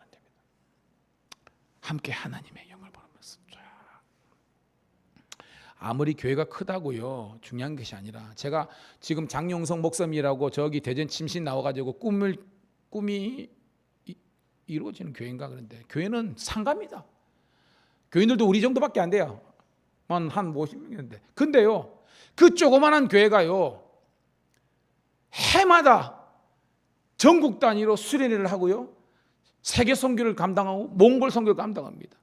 함께 하나님의 영을 바라보면서 아무리 교회가 크다고요, 중요한 것이 아니라, 제가 지금 장용성 목사님이라고 저기 대전 침신 나와가지고 꿈이 이루어지는 교회인가 그런데, 교회는 상가입니다. 교인들도 우리 정도밖에 안 돼요. 한 50명인데. 근데요, 그 조그만한 교회가요, 해마다 전국 단위로 수련회를 하고요, 세계 선교를 감당하고 몽골 선교를 감당합니다.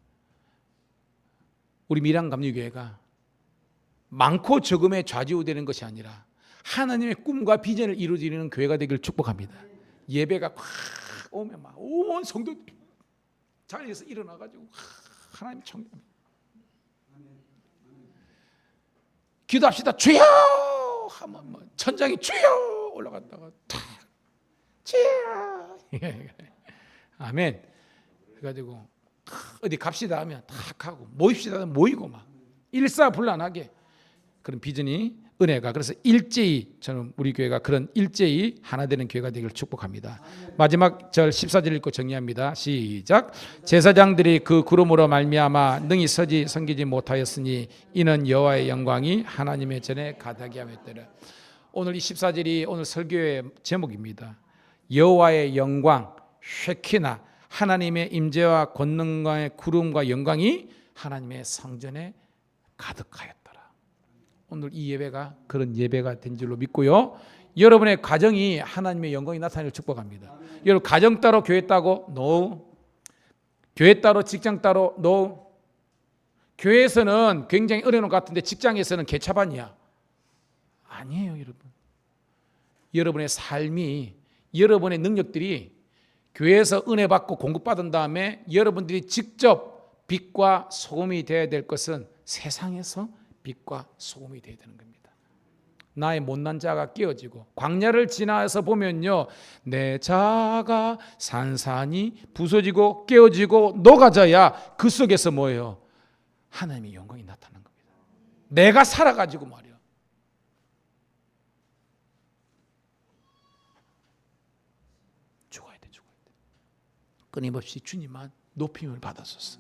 우리 밀양감리교회가 많고 적음에 좌지우되는 것이 아니라 하나님의 꿈과 비전을 이루어지는 교회가 되기를 축복합니다. 예배가 확 오면 막 온 성도들이 자리에서 일어나가지고 하나님 청년 기도합시다. 주여 하면 뭐 천장이 주여 올라갔다가 탁 주여 아멘. 그래가지고 어디 갑시다 하면 탁 하고 모입시다 하면 모이고 막 일사불란하게 그런 비전이 은혜가. 그래서 일제히 저는 우리 교회가 그런 일제히 하나 되는 교회가 되기를 축복합니다. 마지막 절 14절 읽고 정리합니다. 시작. 제사장들이 그 구름으로 말미암아 능히 서지 섬기지 못하였으니 이는 여호와의 영광이 하나님의 전에 가득히 하였더라. 오늘 이 14절이 오늘 설교의 제목입니다. 여호와의 영광, 쉐키나, 하나님의 임재와 권능과의 구름과 영광이 하나님의 성전에 가득하였더라. 오늘 이 예배가 그런 예배가 된 줄로 믿고요. 여러분의 가정이 하나님의 영광이 나타나기를 축복합니다. 여러분 가정 따로 교회 따고 no. 교회 따로 직장 따로 no. 교회에서는 굉장히 어려운 것 같은데 직장에서는 개차반이야. 아니에요, 여러분. 여러분의 삶이, 여러분의 능력들이 교회에서 은혜 받고 공급받은 다음에 여러분들이 직접 빛과 소금이 되어야 될 것은 세상에서 빛과 소금이 되어야 되는 겁니다. 나의 못난 자가 깨어지고 광야를 지나서 보면요, 내 자가 산산이 부서지고 깨어지고 녹아져야 그 속에서 뭐예요? 하나님의 영광이 나타나는 겁니다. 내가 살아가지고 말이야. 죽어야 돼. 끊임없이 주님만 높임을 받았었어.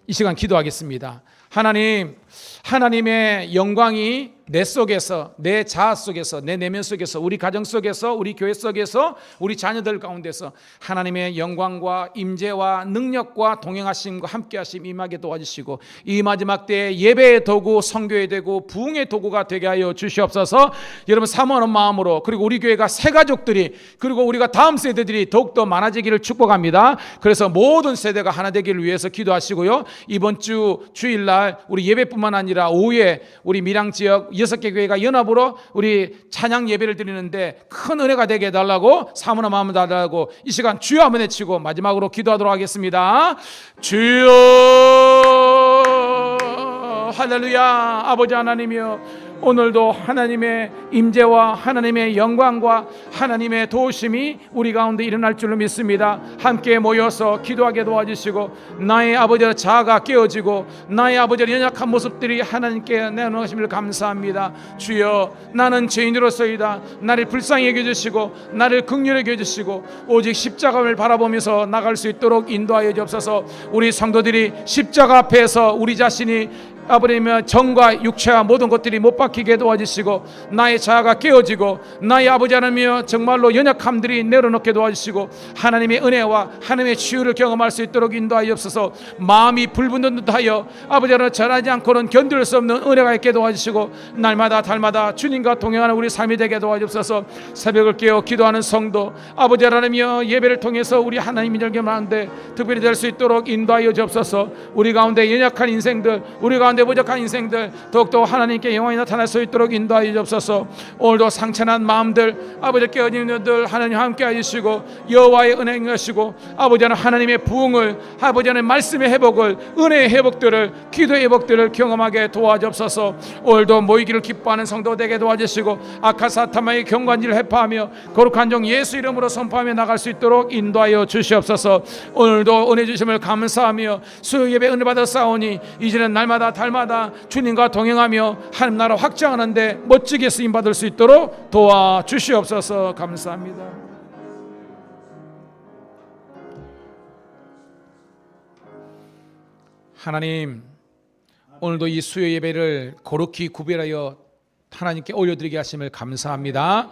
이 시간 기도하겠습니다. 하나님, 하나님의 영광이 내 속에서, 내 자아 속에서, 내 내면 속에서, 우리 가정 속에서, 우리 교회 속에서, 우리 자녀들 가운데서 하나님의 영광과 임재와 능력과 동행하심과 함께하심 임하게 도와주시고 이 마지막 때에 예배의 도구, 선교의 도구, 부흥의 도구가 되게 하여 주시옵소서. 여러분 사모하는 마음으로, 그리고 우리 교회가 새 가족들이, 그리고 우리가 다음 세대들이 더욱더 많아지기를 축복합니다. 그래서 모든 세대가 하나 되기를 위해서 기도하시고요. 이번 주 주일날 우리 예배뿐만 아니라 오후에 우리 밀양 지역 6개 교회가 연합으로 우리 찬양 예배를 드리는데 큰 은혜가 되게 해달라고 사모나 마음을 달라고 이 시간 주여 한번 외치고 마지막으로 기도하도록 하겠습니다. 주여, 할렐루야. 아버지 하나님이여, 오늘도 하나님의 임재와 하나님의 영광과 하나님의 도우심이 우리 가운데 일어날 줄로 믿습니다. 함께 모여서 기도하게 도와주시고 나의 아버지의 자아가 깨어지고 나의 아버지의 연약한 모습들이 하나님께 내놓으심을 감사합니다. 주여, 나는 죄인으로서이다. 나를 불쌍히 여겨주시고 나를 긍휼히 여겨주시고 오직 십자가를 바라보면서 나갈 수 있도록 인도하여 주옵소서. 우리 성도들이 십자가 앞에서 우리 자신이 아버지의 정과 육체와 모든 것들이 못 박히게 도와주시고 나의 자아가 깨어지고 나의 아버지 하나님이여 정말로 연약함들이 내려놓게 도와주시고 하나님의 은혜와 하나님의 치유를 경험할 수 있도록 인도하옵소서. 마음이 불붙는 듯하여 아버지 하나님 전하지 않고는 견딜 수 없는 은혜가 있게 도와주시고 날마다 달마다 주님과 동행하는 우리 삶이 되게 도와주옵소서. 새벽을 깨어 기도하는 성도 아버지 하나님이여 예배를 통해서 우리 하나님이 열gem하는데 특별히 될 수 있도록 인도하여 주옵소서. 우리 가운데 연약한 인생들, 우리 가운데 부족한 인생들 더욱더 하나님께 영광이 나타날 수 있도록 인도하여 주옵소서. 오늘도 상처난 마음들 아버지 깨어진 눈들 하나님 함께 해주시고 여호와의 은혜인 것이고 아버지 하나님의 부흥을 아버지 하나님의 말씀의 회복을 은혜의 회복들을 기도의 회복들을 경험하게 도와주옵소서. 오늘도 모이기를 기뻐하는 성도 되게 도와주시고 악한 사탄의 경관지를 해파하며 거룩한 종 예수 이름으로 선포하며 나갈 수 있도록 인도하여 주시옵소서. 오늘도 은혜 주심을 감사하며 수요 예배 은혜 받아 싸우니 이제는 날마다 달마다 주님과 동행하며 하나님 나라 확장하는데 멋지게 쓰임 받을 수 있도록 도와주시옵소서. 감사합니다. 하나님, 오늘도 이 수요 예배를 거룩히 구별하여 하나님께 올려드리게 하심을 감사합니다.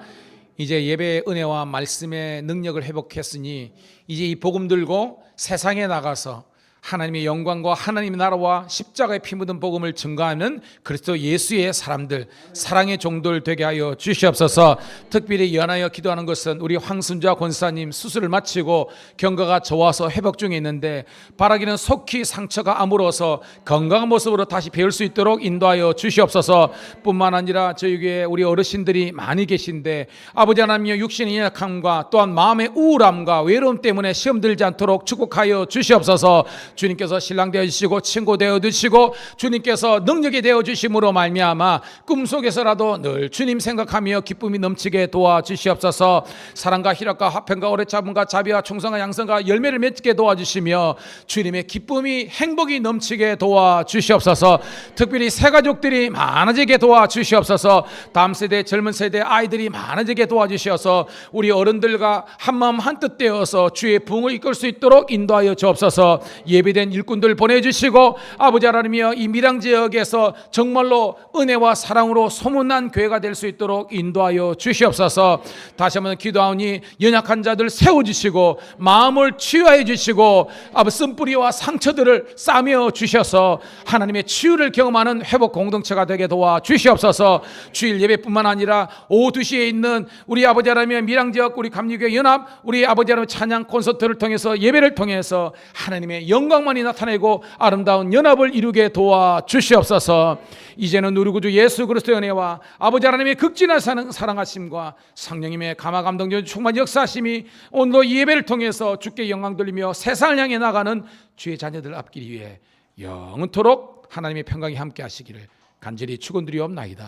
이제 예배의 은혜와 말씀의 능력을 회복했으니 이제 이 복음 들고 세상에 나가서 하나님의 영광과 하나님의 나라와 십자가의 피 묻은 복음을 증거하는 그리스도 예수의 사람들, 사랑의 종들 되게 하여 주시옵소서. 특별히 연하여 기도하는 것은 우리 황순자 권사님 수술을 마치고 경과가 좋아서 회복 중에 있는데 바라기는 속히 상처가 아물어서 건강한 모습으로 다시 배울 수 있도록 인도하여 주시옵소서. 뿐만 아니라 저희 교회에 우리 어르신들이 많이 계신데 아버지 하나님의 육신의 연약함과 또한 마음의 우울함과 외로움 때문에 시험 들지 않도록 축복하여 주시옵소서. 주님께서 신랑 되어주시고 친구 되어주시고 주님께서 능력이 되어주심으로 말미암아 꿈속에서라도 늘 주님 생각하며 기쁨이 넘치게 도와주시옵소서. 사랑과 희락과 화평과 오래 참음과 자비와 충성과 양성과 열매를 맺게 도와주시며 주님의 기쁨이 행복이 넘치게 도와주시옵소서. 특별히 새가족들이 많아지게 도와주시옵소서. 다음 세대 젊은 세대 아이들이 많아지게 도와주시어서 우리 어른들과 한마음 한뜻 되어서 주의 부흥을 이끌 수 있도록 인도하여 주옵소서. 예비된 일꾼들 보내주시고 아버지 하나님이여 이 밀양 지역에서 정말로 은혜와 사랑으로 소문난 교회가 될 수 있도록 인도하여 주시옵소서. 다시 한번 기도하오니 연약한 자들 세워주시고 마음을 치유하여 주시고 아버지 쓴뿌리와 상처들을 싸매어 주셔서 하나님의 치유를 경험하는 회복 공동체가 되게 도와주시옵소서. 주일 예배뿐만 아니라 오후 2시에 있는 우리 아버지 하나님의 밀양지역 우리 감리교회 연합 우리 아버지 하나님의 찬양 콘서트를 통해서 예배를 통해서 하나님의 영광만이 나타내고 아름다운 연합을 이루게 도와주시옵소서. 이제는 우리 구주 예수 그리스도의 은혜와 아버지 하나님의 극진한 사랑하심과 성령님의 감화 감동적 충만 역사하심이 오늘도 이 예배를 통해서 주께 영광 돌리며 세상을 향해 나가는 주의 자녀들 앞길 위해 영원토록 하나님의 평강이 함께 하시기를 간절히 축원드리옵나이다.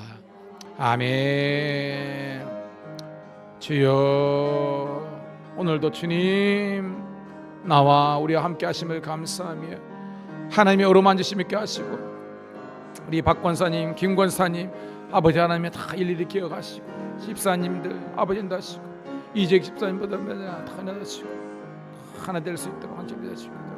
아멘. 주여 오늘도 주님 나와 우리와 함께 하심을 감사하며 하나님의 어루만지심 있게 하시고 우리 박 권사님 김 권사님 아버지 하나님의 다 일일이 기억하시고 집사님들 아버지도 하시고 이재익 집사님보다 다 하나 하시고 하나 될 수 있도록 한점 하시고